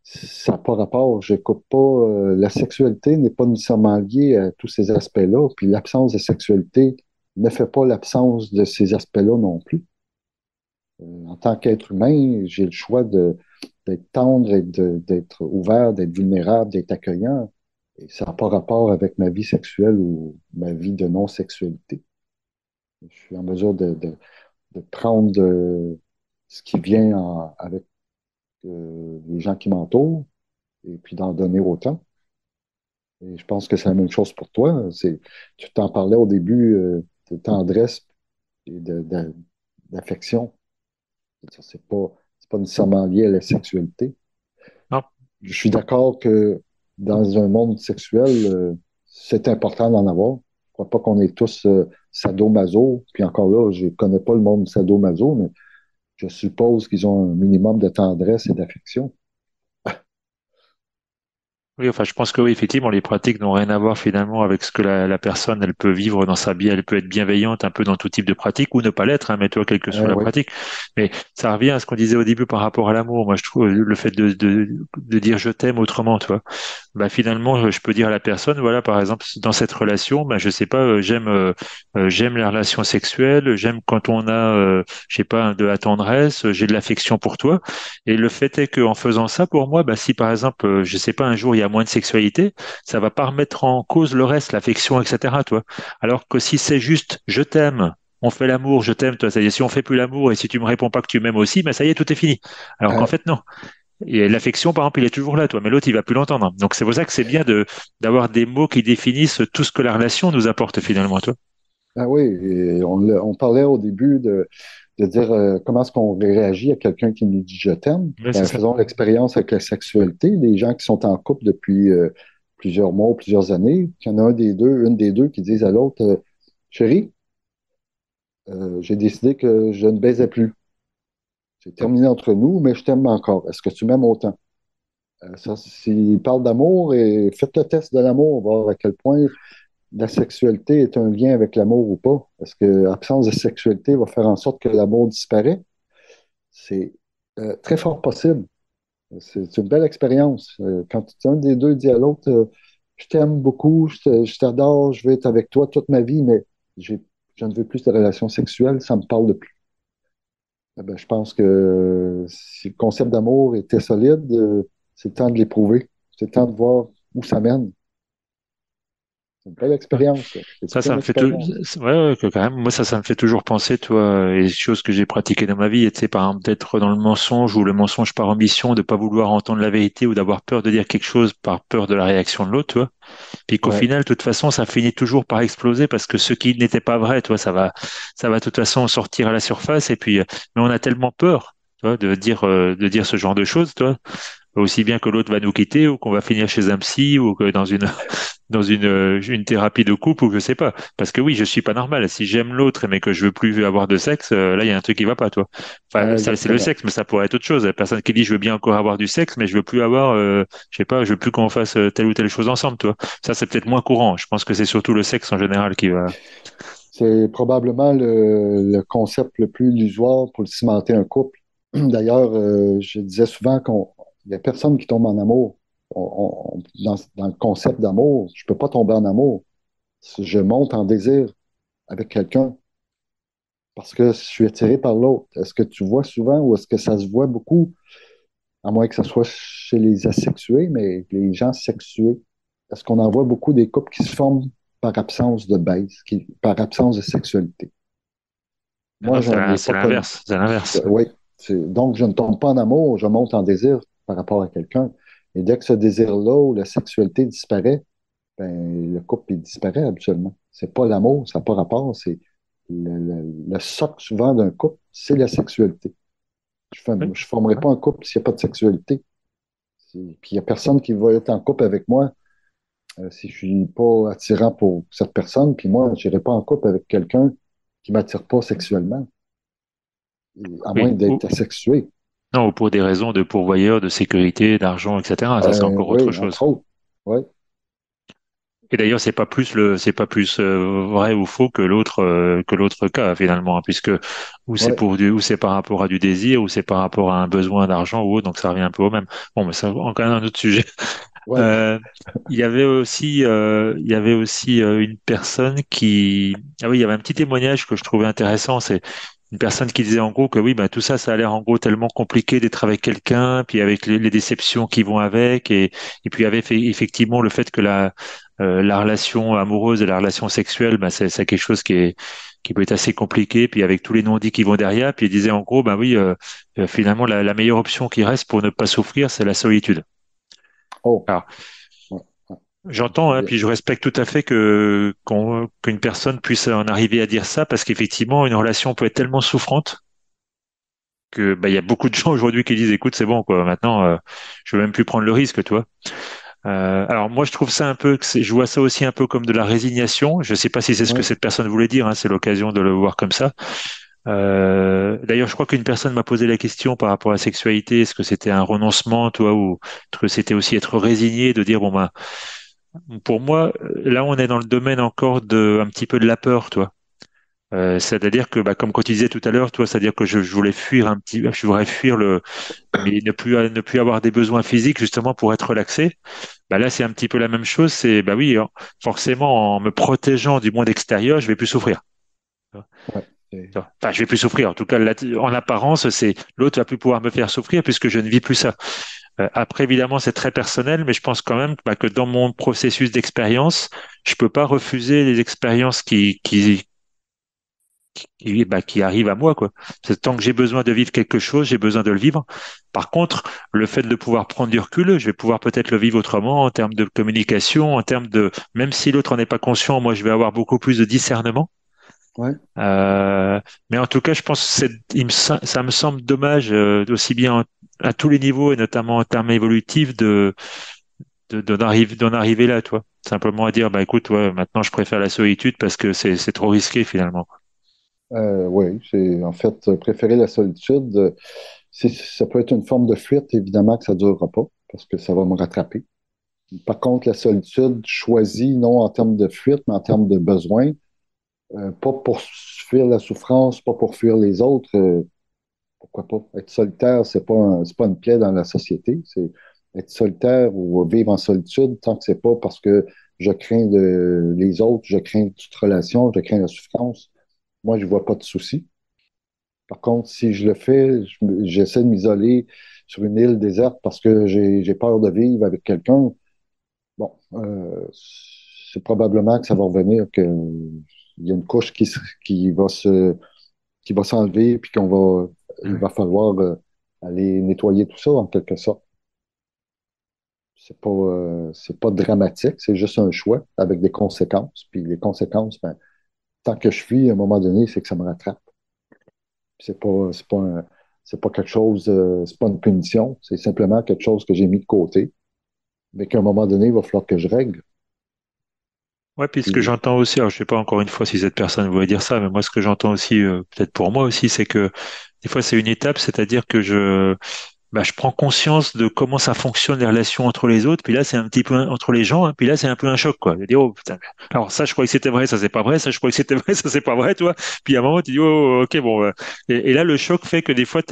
ça n'a pas rapport. Je coupe pas. La sexualité n'est pas nécessairement liée à tous ces aspects-là. Puis l'absence de sexualité ne fait pas l'absence de ces aspects-là non plus. En tant qu'être humain, j'ai le choix d'être tendre, et d'être ouvert, d'être vulnérable, d'être accueillant. Et ça n'a pas rapport avec ma vie sexuelle ou ma vie de non-sexualité. Je suis en mesure de prendre ce qui vient avec les gens qui m'entourent et puis d'en donner autant. Et je pense que c'est la même chose pour toi. Tu t'en parlais au début de tendresse et d'affection. C'est pas nécessairement lié à la sexualité. Non. Je suis d'accord que dans un monde sexuel, c'est important d'en avoir. Je crois pas qu'on est tous sadomaso. Puis encore là, je connais pas le monde sadomaso, mais je suppose qu'ils ont un minimum de tendresse et d'affection. Oui, enfin, je pense que oui, effectivement, les pratiques n'ont rien à voir finalement avec ce que la personne, elle peut vivre dans sa vie. Elle peut être bienveillante un peu dans tout type de pratique ou ne pas l'être, hein, mais toi, quelle que soit la Oui, pratique. Mais ça revient à ce qu'on disait au début par rapport à l'amour. Moi, je trouve le fait de dire je t'aime autrement, tu vois. Bah, finalement, je peux dire à la personne, voilà, par exemple, dans cette relation, bah, je sais pas, j'aime la relation sexuelle, j'aime quand on a, je sais pas, de la tendresse, j'ai de l'affection pour toi. Et le fait est qu'en faisant ça, pour moi, bah, si par exemple, je sais pas, un jour il y a moins de sexualité, ça va pas remettre en cause le reste, l'affection, etc., toi. Alors que si c'est juste, je t'aime. On fait l'amour, je t'aime, toi. C'est-à-dire, si on fait plus l'amour et si tu me réponds pas que tu m'aimes aussi, bah, ça y est, tout est fini. Alors qu'en euh, fait, non. Et l'affection, par exemple, il est toujours là, toi, mais l'autre, il va plus l'entendre. Donc, c'est pour ça que c'est bien d'avoir des mots qui définissent tout ce que la relation nous apporte finalement, toi. oui, et on parlait au début de dire comment est-ce qu'on réagit à quelqu'un qui nous dit je t'aime. Oui, c'est Ben, ça. faisons l'expérience avec la sexualité. Les gens qui sont en couple depuis plusieurs mois ou plusieurs années, qu'il y en a un des deux, une des deux qui disent à l'autre chérie, j'ai décidé que je ne baisais plus. C'est terminé entre nous, mais je t'aime encore. Est-ce que tu m'aimes autant? Ça, s'ils parlent d'amour, et faites le test de l'amour, voir à quel point la sexualité est un lien avec l'amour ou pas. Est-ce que l'absence de sexualité va faire en sorte que l'amour disparaît? C'est très fort possible. C'est une belle expérience. Quand un des deux dit à l'autre, je t'aime beaucoup, je t'adore, je vais être avec toi toute ma vie, mais j'ai- je ne veux plus de relations sexuelles, ça me parle de plus. Eh ben, je pense que si le concept d'amour était solide, c'est le temps de l'éprouver. C'est le temps de voir où ça mène. C'est une belle expérience, ça. C'est toute Ça une me fait tout, expérience. ouais, que quand même, moi, ça me fait toujours penser, toi, et des choses que j'ai pratiquées dans ma vie, et tu sais, par exemple, d'être dans le mensonge ou le mensonge par ambition, de pas vouloir entendre la vérité ou d'avoir peur de dire quelque chose par peur de la réaction de l'autre, tu vois. Puis qu'au Ouais. final, de toute façon, ça finit toujours par exploser parce que ce qui n'était pas vrai, toi, ça va de toute façon sortir à la surface, et puis, mais on a tellement peur, tu vois, de dire ce genre de choses, toi, aussi bien que l'autre va nous quitter ou qu'on va finir chez un psy ou que dans une thérapie de couple ou je sais pas. Parce que oui, je suis pas normal. Si j'aime l'autre mais que je veux plus avoir de sexe, là, il y a un truc qui va pas, toi. Enfin, ça, c'est le Exactement. sexe, mais ça pourrait être autre chose. La personne qui dit je veux bien encore avoir du sexe, mais je veux plus avoir, je sais pas, je veux plus qu'on fasse telle ou telle chose ensemble, toi. Ça, c'est peut-être moins courant. Je pense que c'est surtout le sexe en général qui va. C'est probablement le concept le plus illusoire pour cimenter un couple. D'ailleurs, je disais souvent qu'il n'y a personne qui tombe en amour. Dans le concept d'amour, je ne peux pas tomber en amour. Je monte en désir avec quelqu'un parce que je suis attiré par l'autre. Est-ce que tu vois souvent ou est-ce que ça se voit beaucoup, à moins que ce soit chez les asexués, mais les gens sexués? Est-ce qu'on en voit beaucoup des couples qui se forment par absence de baise, par absence de sexualité? Non, Moi, non, j'en ai c'est pas connu. l'inverse. C'est l'inverse. Oui, donc je ne tombe pas en amour, je monte en désir par rapport à quelqu'un. Et dès que ce désir-là ou la sexualité disparaît, ben, le couple il disparaît habituellement. C'est pas l'amour, ça n'a pas rapport. C'est le socle souvent d'un couple, c'est la sexualité. Je Oui, ne formerai pas un couple s'il n'y a pas de sexualité. Puis il n'y a personne qui va être en couple avec moi si je ne suis pas attirant pour cette personne. Puis moi, je n'irai pas en couple avec quelqu'un qui ne m'attire pas sexuellement, à moins oui. d'être asexué. Non, ou pour des raisons de pourvoyeur, de sécurité, d'argent, etc. Ça, c'est encore autre Oui, chose. entre autres. Oui. Et d'ailleurs, c'est pas plus vrai ou faux que l'autre cas finalement, hein, puisque Ouais, ou c'est par rapport à du désir, ou c'est par rapport à un besoin d'argent ou autre, donc ça revient un peu au même. Bon, mais c'est encore un autre sujet. ouais, Euh, il y avait aussi une personne ah oui, il y avait un petit témoignage que je trouvais intéressant. C'est une personne qui disait en gros que oui, ben tout ça, ça a l'air en gros tellement compliqué d'être avec quelqu'un, puis avec les déceptions qui vont avec, et puis il y avait effectivement le fait que la relation amoureuse et la relation sexuelle, ben c'est quelque chose qui peut être assez compliqué, puis avec tous les non-dits qui vont derrière, puis il disait en gros, ben oui, finalement la meilleure option qui reste pour ne pas souffrir, c'est la solitude. oh, Alors, ouais, ouais, j'entends, hein, bien, puis je respecte tout à fait qu'une personne puisse en arriver à dire ça, parce qu'effectivement, une relation peut être tellement souffrante que bah, il y a beaucoup de gens aujourd'hui qui disent, écoute, c'est bon, quoi, maintenant, je veux même plus prendre le risque, toi. Alors moi, je trouve ça un peu, je vois ça aussi un peu comme de la résignation. Je sais pas si c'est ce que ouais, cette personne voulait dire, hein, c'est l'occasion de le voir comme ça. D'ailleurs, je crois qu'une personne m'a posé la question par rapport à la sexualité, est-ce que c'était un renoncement, toi, ou est-ce que c'était aussi être résigné, de dire, bon, ben, pour moi, là, on est dans le domaine encore de un petit peu de la peur, toi. C'est-à-dire que, bah, comme quand tu disais tout à l'heure, toi, c'est-à-dire que je voulais fuir je voudrais fuir mais ne plus avoir des besoins physiques justement pour être relaxé. Bah là, c'est un petit peu la même chose. C'est, bah oui, hein, forcément, en me protégeant du monde extérieur, je vais plus souffrir. ouais, Enfin, je vais plus souffrir. En tout cas, en apparence, c'est l'autre va plus pouvoir me faire souffrir puisque je ne vis plus ça. Après, évidemment, c'est très personnel, mais je pense quand même bah, que dans mon processus d'expérience, je peux pas refuser les expériences bah, qui arrivent à moi, quoi. C'est tant que j'ai besoin de vivre quelque chose, j'ai besoin de le vivre. Par contre, le fait de pouvoir prendre du recul, je vais pouvoir peut-être le vivre autrement en termes de communication, en termes de, même si l'autre n'en est pas conscient, moi, je vais avoir beaucoup plus de discernement. ouais. Euh, mais en tout cas, je pense que ça me semble dommage, aussi bien à tous les niveaux et notamment en termes évolutifs d'en arriver là, toi. Simplement à dire, bah écoute, ouais, maintenant je préfère la solitude parce que c'est trop risqué finalement. Oui, c'est en fait préférer la solitude. Ça peut être une forme de fuite, évidemment que ça ne durera pas, parce que ça va me rattraper. Par contre, la solitude choisie, non en termes de fuite, mais en termes de besoin, pas pour fuir la souffrance, pas pour fuir les autres, pourquoi pas? Être solitaire, c'est pas une plaie dans la société. C'est être solitaire ou vivre en solitude, tant que c'est pas parce que je crains les autres, je crains toute relation, je crains la souffrance. Moi, je vois pas de souci. Par contre, si je le fais, j'essaie de m'isoler sur une île déserte parce que j'ai peur de vivre avec quelqu'un. Bon, c'est probablement que ça va revenir, qu'il y a une couche qui va s'enlever, puis il va falloir aller nettoyer tout ça en quelque sorte. C'est pas dramatique, c'est juste un choix avec des conséquences. Puis les conséquences, ben, tant que je fuis, à un moment donné, c'est que ça me rattrape. C'est pas quelque chose, c'est pas une punition, c'est simplement quelque chose que j'ai mis de côté, mais qu'à un moment donné, il va falloir que je règle. Ouais, puis ce que Puis, j'entends aussi, alors je sais pas encore une fois si cette personne voulait dire ça, mais moi ce que j'entends aussi, peut-être pour moi aussi, c'est que des fois c'est une étape, c'est-à-dire que bah, je prends conscience de comment ça fonctionne les relations entre les autres, puis là c'est un petit peu entre les gens, hein, puis là c'est un peu un choc, quoi. Je dis, oh putain, alors ça je croyais que c'était vrai, ça c'est pas vrai, ça je croyais que c'était vrai, ça c'est pas vrai, toi. Puis à un moment tu dis, oh ok, bon, et là le choc fait que des fois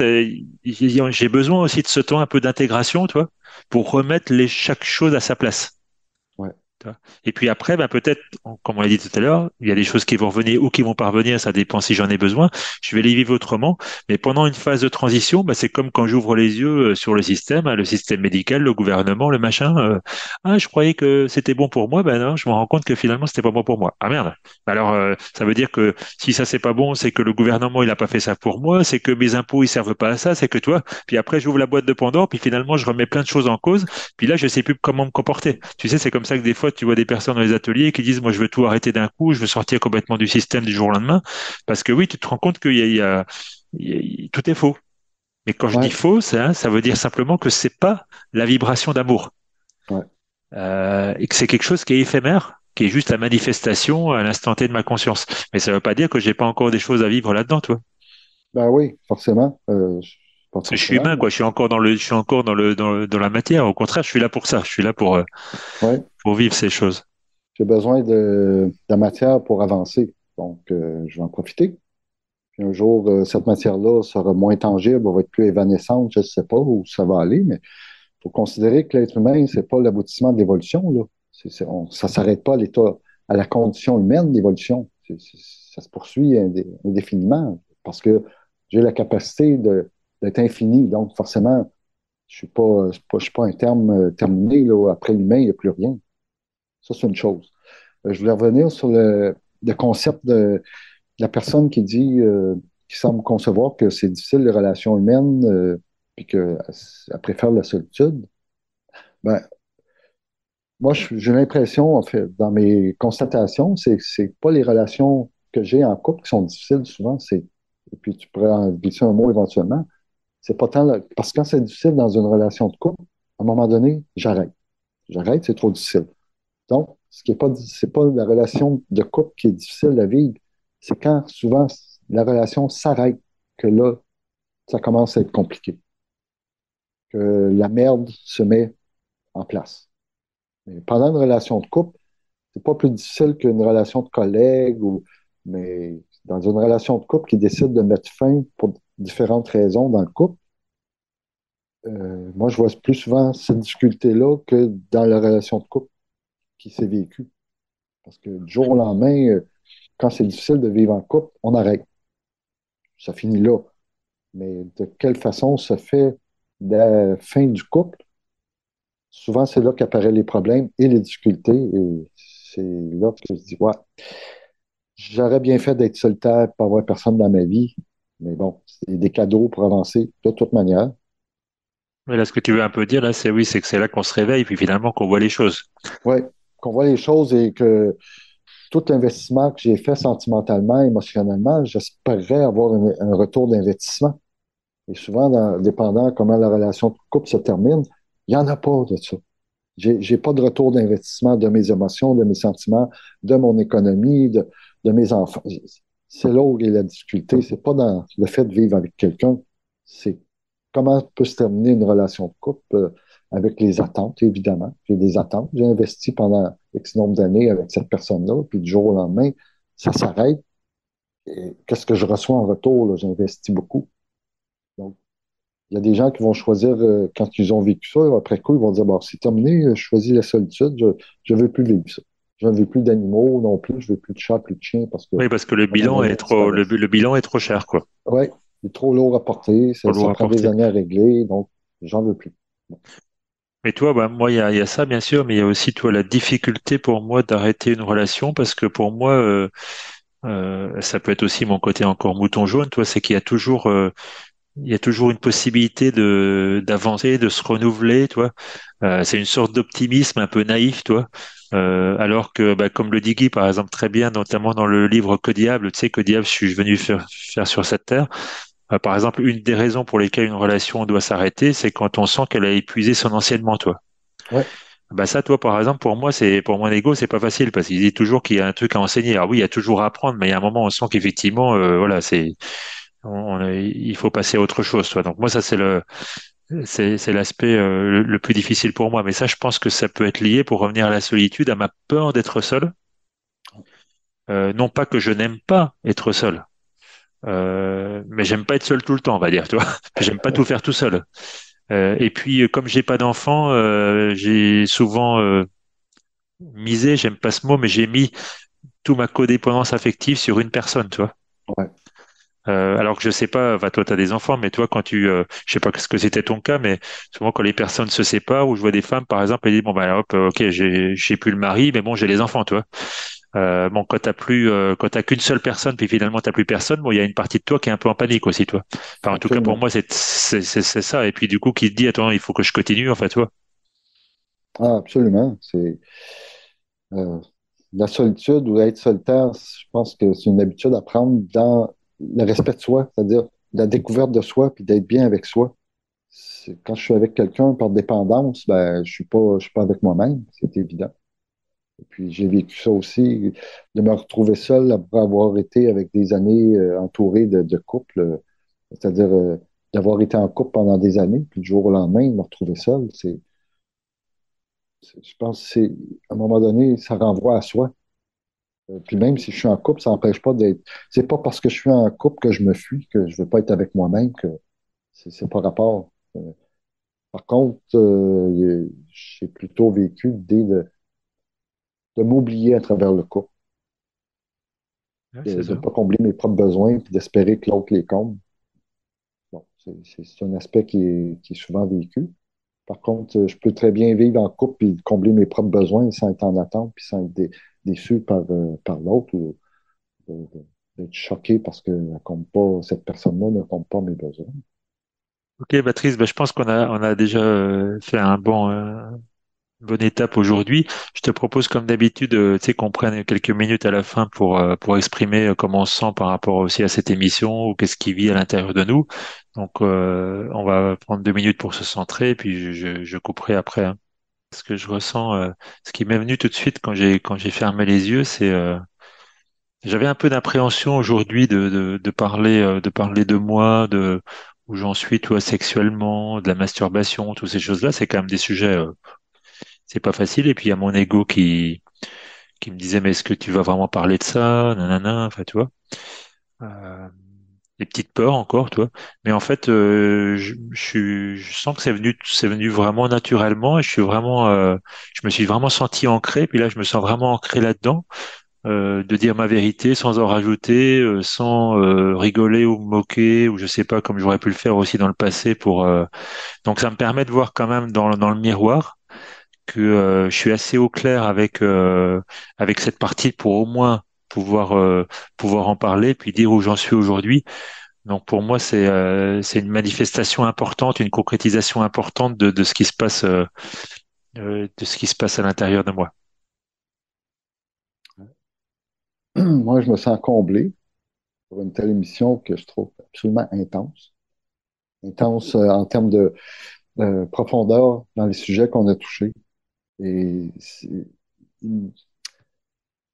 j'ai besoin aussi de ce temps un peu d'intégration, toi, pour remettre chaque chose à sa place. ouais, Tu vois. Et puis après, ben peut-être, comme on l'a dit tout à l'heure, il y a des choses qui vont revenir ou qui vont pas revenir, ça dépend si j'en ai besoin. Je vais les vivre autrement. Mais pendant une phase de transition, ben, c'est comme quand j'ouvre les yeux sur le système, hein, le système médical, le gouvernement, le machin. Ah, je croyais que c'était bon pour moi, ben non, je me rends compte que finalement, c'était pas bon pour moi. Ah merde. Alors, ça veut dire que si ça c'est pas bon, c'est que le gouvernement, il a pas fait ça pour moi, c'est que mes impôts, ils servent pas à ça, c'est que toi. Puis après, j'ouvre la boîte de Pandore, puis finalement, je remets plein de choses en cause. Puis là, je sais plus comment me comporter. Tu sais, c'est comme ça que des fois, tu vois des personnes dans les ateliers qui disent, moi, je veux tout arrêter d'un coup, je veux sortir complètement du système du jour au lendemain. Parce que oui, tu te rends compte tout est faux. Mais quand je dis ouais, faux, ça veut dire simplement que c'est pas la vibration d'amour. ouais. Et que c'est quelque chose qui est éphémère, qui est juste la manifestation à l'instant T de ma conscience. Mais ça veut pas dire que j'ai pas encore des choses à vivre là-dedans, toi. Ben oui, forcément. Pas Parce que je suis forcément, humain, mais quoi. Je suis encore je suis encore dans dans la matière. Au contraire, je suis là pour ça. Je suis là ouais. pour vivre ces choses. j'ai besoin de matière pour avancer. Donc, je vais en profiter. Puis un jour, cette matière-là sera moins tangible, elle va être plus évanescente, je ne sais pas où ça va aller, mais il faut considérer que l'être humain, c'est pas l'aboutissement de l'évolution, là. Ça ne s'arrête pas à l'état, à la condition humaine d'évolution. Ça se poursuit indéfiniment parce que j'ai la capacité d'être infini. Donc, forcément, je suis pas un terme terminé, là. Après l'humain, il n'y a plus rien. Ça, c'est une chose. Je voulais revenir sur le concept de la personne qui semble concevoir que c'est difficile les relations humaines, puis qu'elle préfère la solitude. Ben, moi, j'ai l'impression, en fait, dans mes constatations, c'est pas les relations que j'ai en couple qui sont difficiles souvent, et puis tu pourrais en glisser un mot éventuellement, c'est pas tant, parce que quand c'est difficile dans une relation de couple, à un moment donné, j'arrête. J'arrête, c'est trop difficile. Donc, ce qui est pas, c'est pas la relation de couple qui est difficile à vivre, c'est quand souvent la relation s'arrête que là, ça commence à être compliqué, que la merde se met en place. Mais pendant une relation de couple, c'est pas plus difficile qu'une relation de collègue, mais dans une relation de couple qui décide de mettre fin pour différentes raisons dans le couple, moi, je vois plus souvent cette difficulté-là que dans la relation de couple qui s'est vécue. Parce que du jour au lendemain, quand c'est difficile de vivre en couple, on arrête. Ça finit là. Mais de quelle façon se fait la fin du couple? Souvent, c'est là qu'apparaissent les problèmes et les difficultés. Et c'est là que je dis, ouais, j'aurais bien fait d'être solitaire, pas avoir personne dans ma vie. Mais bon, c'est des cadeaux pour avancer de toute manière. Mais là, ce que tu veux un peu dire, là, c'est oui, c'est que c'est là qu'on se réveille, puis finalement qu'on voit les choses. Oui, qu'on voit les choses et que tout l'investissement que j'ai fait sentimentalement, émotionnellement, j'espérais avoir un retour d'investissement. Et souvent, dépendant comment la relation de couple se termine, il n'y en a pas de ça. J'ai pas de retour d'investissement de mes émotions, de mes sentiments, de mon économie, de mes enfants. C'est là où est la difficulté. C'est pas dans le fait de vivre avec quelqu'un, c'est comment peut se terminer une relation de couple avec les attentes, évidemment. J'ai des attentes. J'ai investi pendant X nombre d'années avec cette personne-là, puis du jour au lendemain, ça s'arrête. Et qu'est-ce que je reçois en retour, là? J'ai investi beaucoup. Donc, il y a des gens qui vont choisir, quand ils ont vécu ça, après coup, ils vont dire, bon, c'est terminé, je choisis la solitude, je ne veux plus vivre ça. Je ne veux plus d'animaux non plus, je ne veux plus de chats, plus de chiens, parce que Oui, parce que le à un moment bilan donné, est ils trop, disparaissent. le bilan est trop cher, quoi. Oui, c'est trop lourd à porter, Trop ça lourd à prend des porter. années à régler, donc j'en veux plus. Mais toi, bah, moi, il y a ça, bien sûr, mais il y a aussi, toi, la difficulté pour moi d'arrêter une relation, parce que pour moi, ça peut être aussi mon côté encore mouton jaune, toi, c'est qu'il y a toujours, il y a toujours une possibilité d'avancer, de se renouveler, toi. C'est une sorte d'optimisme un peu naïf, toi. Alors que, bah, comme le dit Guy, par exemple, très bien, notamment dans le livre Que diable, tu sais, Que diable suis-je venu faire sur cette terre. Par exemple, une des raisons pour lesquelles une relation doit s'arrêter, c'est quand on sent qu'elle a épuisé son anciennement, toi. Oui, Bah ça, toi, par exemple, pour moi, pour mon ego, c'est pas facile parce qu'il dit toujours qu'il y a un truc à enseigner. Alors oui, il y a toujours à apprendre, mais il y a un moment, on sent qu'effectivement, voilà, il faut passer à autre chose, toi. Donc moi, ça, c'est l'aspect le plus difficile pour moi. Mais ça, je pense que ça peut être lié, pour revenir à la solitude, à ma peur d'être seul. Non pas que je n'aime pas être seul, mais j'aime pas être seul tout le temps, on va dire, tu vois. J'aime pas tout faire tout seul. Et puis, comme j'ai pas d'enfant, j'ai souvent misé, j'aime pas ce mot, mais j'ai mis toute ma codépendance affective sur une personne, tu vois. ouais, Alors que je sais pas, enfin, toi, tu as des enfants, mais toi, je sais pas ce que c'était ton cas, mais souvent quand les personnes se séparent, ou je vois des femmes, par exemple, elles disent, bon, bah, hop, ok, j'ai plus le mari, mais bon, j'ai les enfants, tu vois. Bon, quand t'as qu'une seule personne, puis finalement t'as plus personne, bon, il y a une partie de toi qui est un peu en panique aussi, toi. Enfin, en tout cas, pour absolument. moi, c'est ça. Et puis, du coup, qui te dit, attends, il faut que je continue, en fait, tu vois. Ah, absolument. Euh, la solitude ou être solitaire, je pense que c'est une habitude à prendre dans le respect de soi, c'est-à-dire la découverte de soi puis d'être bien avec soi. Quand je suis avec quelqu'un par dépendance, ben, je suis pas avec moi-même, c'est évident. Et puis j'ai vécu ça aussi, de me retrouver seul après avoir été avec des années entouré de couples, c'est-à-dire d'avoir été en couple pendant des années, puis du jour au lendemain, me retrouver seul, Je pense que c'est, à un moment donné, ça renvoie à soi. Puis même si je suis en couple, ça n'empêche pas d'être. C'est pas parce que je suis en couple que je me fuis, que je veux pas être avec moi-même, que c'est pas rapport. Par contre, j'ai plutôt vécu l'idée de m'oublier à travers le couple, Ouais, c'est de ne ça. pas combler mes propres besoins, puis d'espérer que l'autre les comble. Bon, c'est un aspect qui est souvent vécu. Par contre, je peux très bien vivre en couple et combler mes propres besoins sans être en attente, puis sans être déçu par l'autre ou d'être choqué parce que cette personne-là ne comble pas mes besoins. Ok, Patrice, je pense on a déjà fait une bonne étape aujourd'hui. Je te propose, comme d'habitude, tu sais, qu'on prenne quelques minutes à la fin pour exprimer comment on se sent par rapport aussi à cette émission ou qu'est-ce qui vit à l'intérieur de nous. Donc, on va prendre 2 minutes pour se centrer, puis je couperai après, hein. Ce que je ressens, ce qui m'est venu tout de suite quand j'ai fermé les yeux, c'est j'avais un peu d'appréhension aujourd'hui de parler de moi, de où j'en suis, toi, sexuellement, de la masturbation, toutes ces choses-là. C'est quand même des sujets, c'est pas facile. Et puis il y a mon ego qui me disait, mais est-ce que tu vas vraiment parler de ça? Nanana, enfin, tu vois. Euh, des petites peurs encore, tu vois. Mais en fait, je sens que c'est venu vraiment naturellement et je me suis vraiment senti ancré. Puis là, je me sens vraiment ancré là-dedans, de dire ma vérité sans en rajouter, sans rigoler ou me moquer ou je sais pas, comme j'aurais pu le faire aussi dans le passé donc ça me permet de voir quand même dans le miroir que je suis assez au clair avec cette partie pour au moins pouvoir en parler puis dire où j'en suis aujourd'hui. Donc pour moi c'est une manifestation importante, une concrétisation importante de ce qui se passe de ce qui se passe à l'intérieur de moi. Moi, je me sens comblé pour une telle émission que je trouve absolument intense. Intense en termes de profondeur dans les sujets qu'on a touchés. Et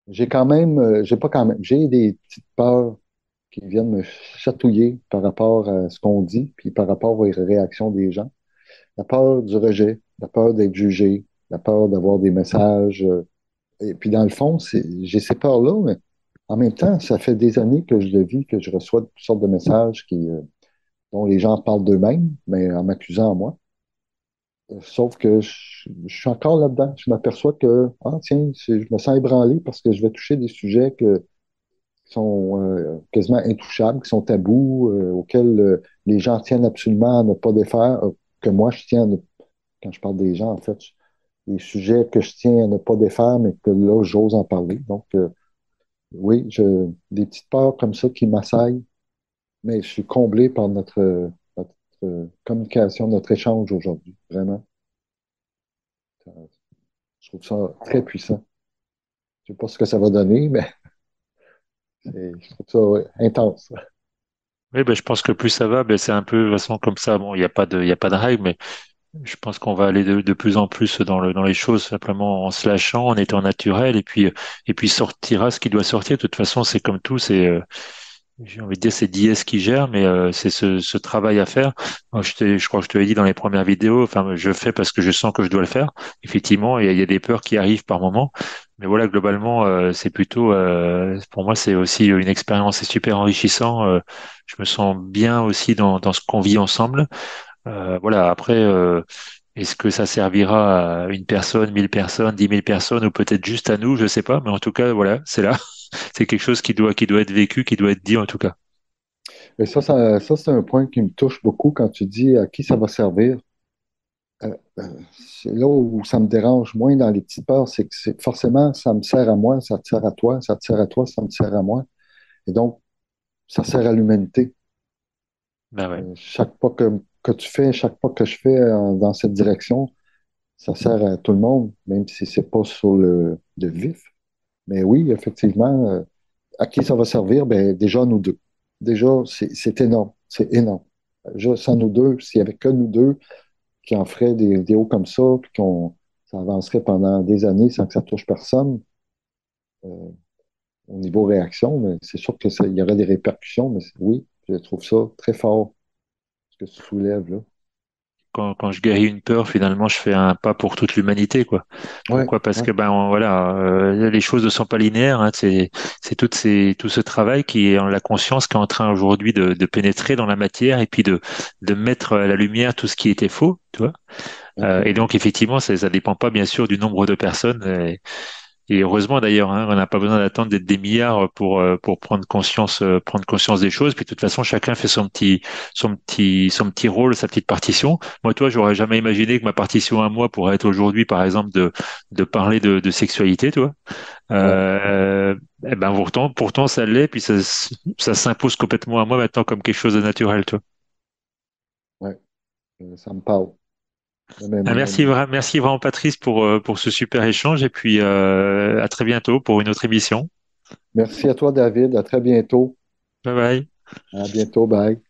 j'ai quand même, j'ai pas quand même, j'ai des petites peurs qui viennent me chatouiller par rapport à ce qu'on dit, puis par rapport aux réactions des gens. La peur du rejet, la peur d'être jugé, la peur d'avoir des messages. Et puis dans le fond, j'ai ces peurs-là, mais en même temps, ça fait des années que je le vis, que je reçois toutes sortes de messages dont les gens parlent d'eux-mêmes, mais en m'accusant à moi. Sauf que je suis encore là-dedans. Je m'aperçois que, ah, tiens, je me sens ébranlé parce que je vais toucher des sujets qui sont quasiment intouchables, qui sont tabous, auxquels les gens tiennent absolument à ne pas défaire, que moi, je tiens à ne, quand je parle des gens, en fait, des sujets que je tiens à ne pas défaire, mais que là, j'ose en parler. Donc, oui, des petites peurs comme ça qui m'assaillent, mais je suis comblé par notre communication, notre échange aujourd'hui. Vraiment. Je trouve ça très puissant. Je ne sais pas ce que ça va donner, mais je trouve ça ouais, intense. Oui, je pense que plus ça va, c'est un peu de toute façon comme ça. Bon, il y a pas de règle, mais je pense qu'on va aller de plus en plus dans les choses simplement en se lâchant, en étant naturel, et puis sortira ce qui doit sortir. De toute façon, c'est comme tout, j'ai envie de dire, c'est d'IS qui gère, mais c'est ce travail à faire. Moi, je crois que je te l'ai dit dans les premières vidéos. Enfin, je fais parce que je sens que je dois le faire. Effectivement, il y a des peurs qui arrivent par moment, mais voilà, globalement, c'est plutôt, pour moi, c'est aussi une expérience, c'est super enrichissant. Je me sens bien aussi dans ce qu'on vit ensemble. Voilà, après, est-ce que ça servira à une personne, 1000 personnes, 10 000 personnes, ou peut-être juste à nous, je sais pas, mais en tout cas, voilà, c'est là. C'est quelque chose qui doit être vécu, qui doit être dit en tout cas. Et ça c'est un point qui me touche beaucoup quand tu dis à qui ça va servir. C'est là où ça me dérange moins dans les petites peurs, c'est que forcément, ça me sert à moi, ça te sert à toi, ça te sert à toi, ça me sert à moi. Et donc, ça sert à l'humanité. Ben ouais. Chaque pas que tu fais, chaque pas que je fais dans cette direction, ça sert à tout le monde, même si c'est pas sur le vif. Mais oui, effectivement, à qui ça va servir? Ben, déjà, nous deux. Déjà, c'est énorme. C'est énorme. Déjà, sans nous deux, s'il n'y avait que nous deux qui en feraient des vidéos comme ça, puis ça avancerait pendant des années sans que ça touche personne, euh, au niveau réaction, mais c'est sûr que il y aurait des répercussions, mais oui, je trouve ça très fort, ce que tu soulèves là. quand je guéris une peur, finalement, je fais un pas pour toute l'humanité, quoi. Ouais, Pourquoi? Parce ouais, que voilà, les choses ne sont pas linéaires. Hein, c'est tout ce travail qui est en la conscience qui est en train aujourd'hui de pénétrer dans la matière et puis de mettre à la lumière tout ce qui était faux, tu vois. Et exact. donc effectivement, ça dépend pas bien sûr du nombre de personnes. Et heureusement d'ailleurs, hein, on n'a pas besoin d'attendre d'être des milliards pour prendre conscience des choses. Puis de toute façon, chacun fait son petit rôle, sa petite partition. Moi, toi, j'aurais jamais imaginé que ma partition à moi pourrait être aujourd'hui, par exemple, de parler de sexualité, toi. Ouais, Eh ben pourtant ça l'est. Puis ça s'impose complètement à moi maintenant comme quelque chose de naturel, toi. ouais, ça me parle. De même, Ah, de même. merci vraiment Patrice pour ce super échange et puis à très bientôt pour une autre émission. Merci à toi, David. À très bientôt. Bye bye. À bientôt. Bye.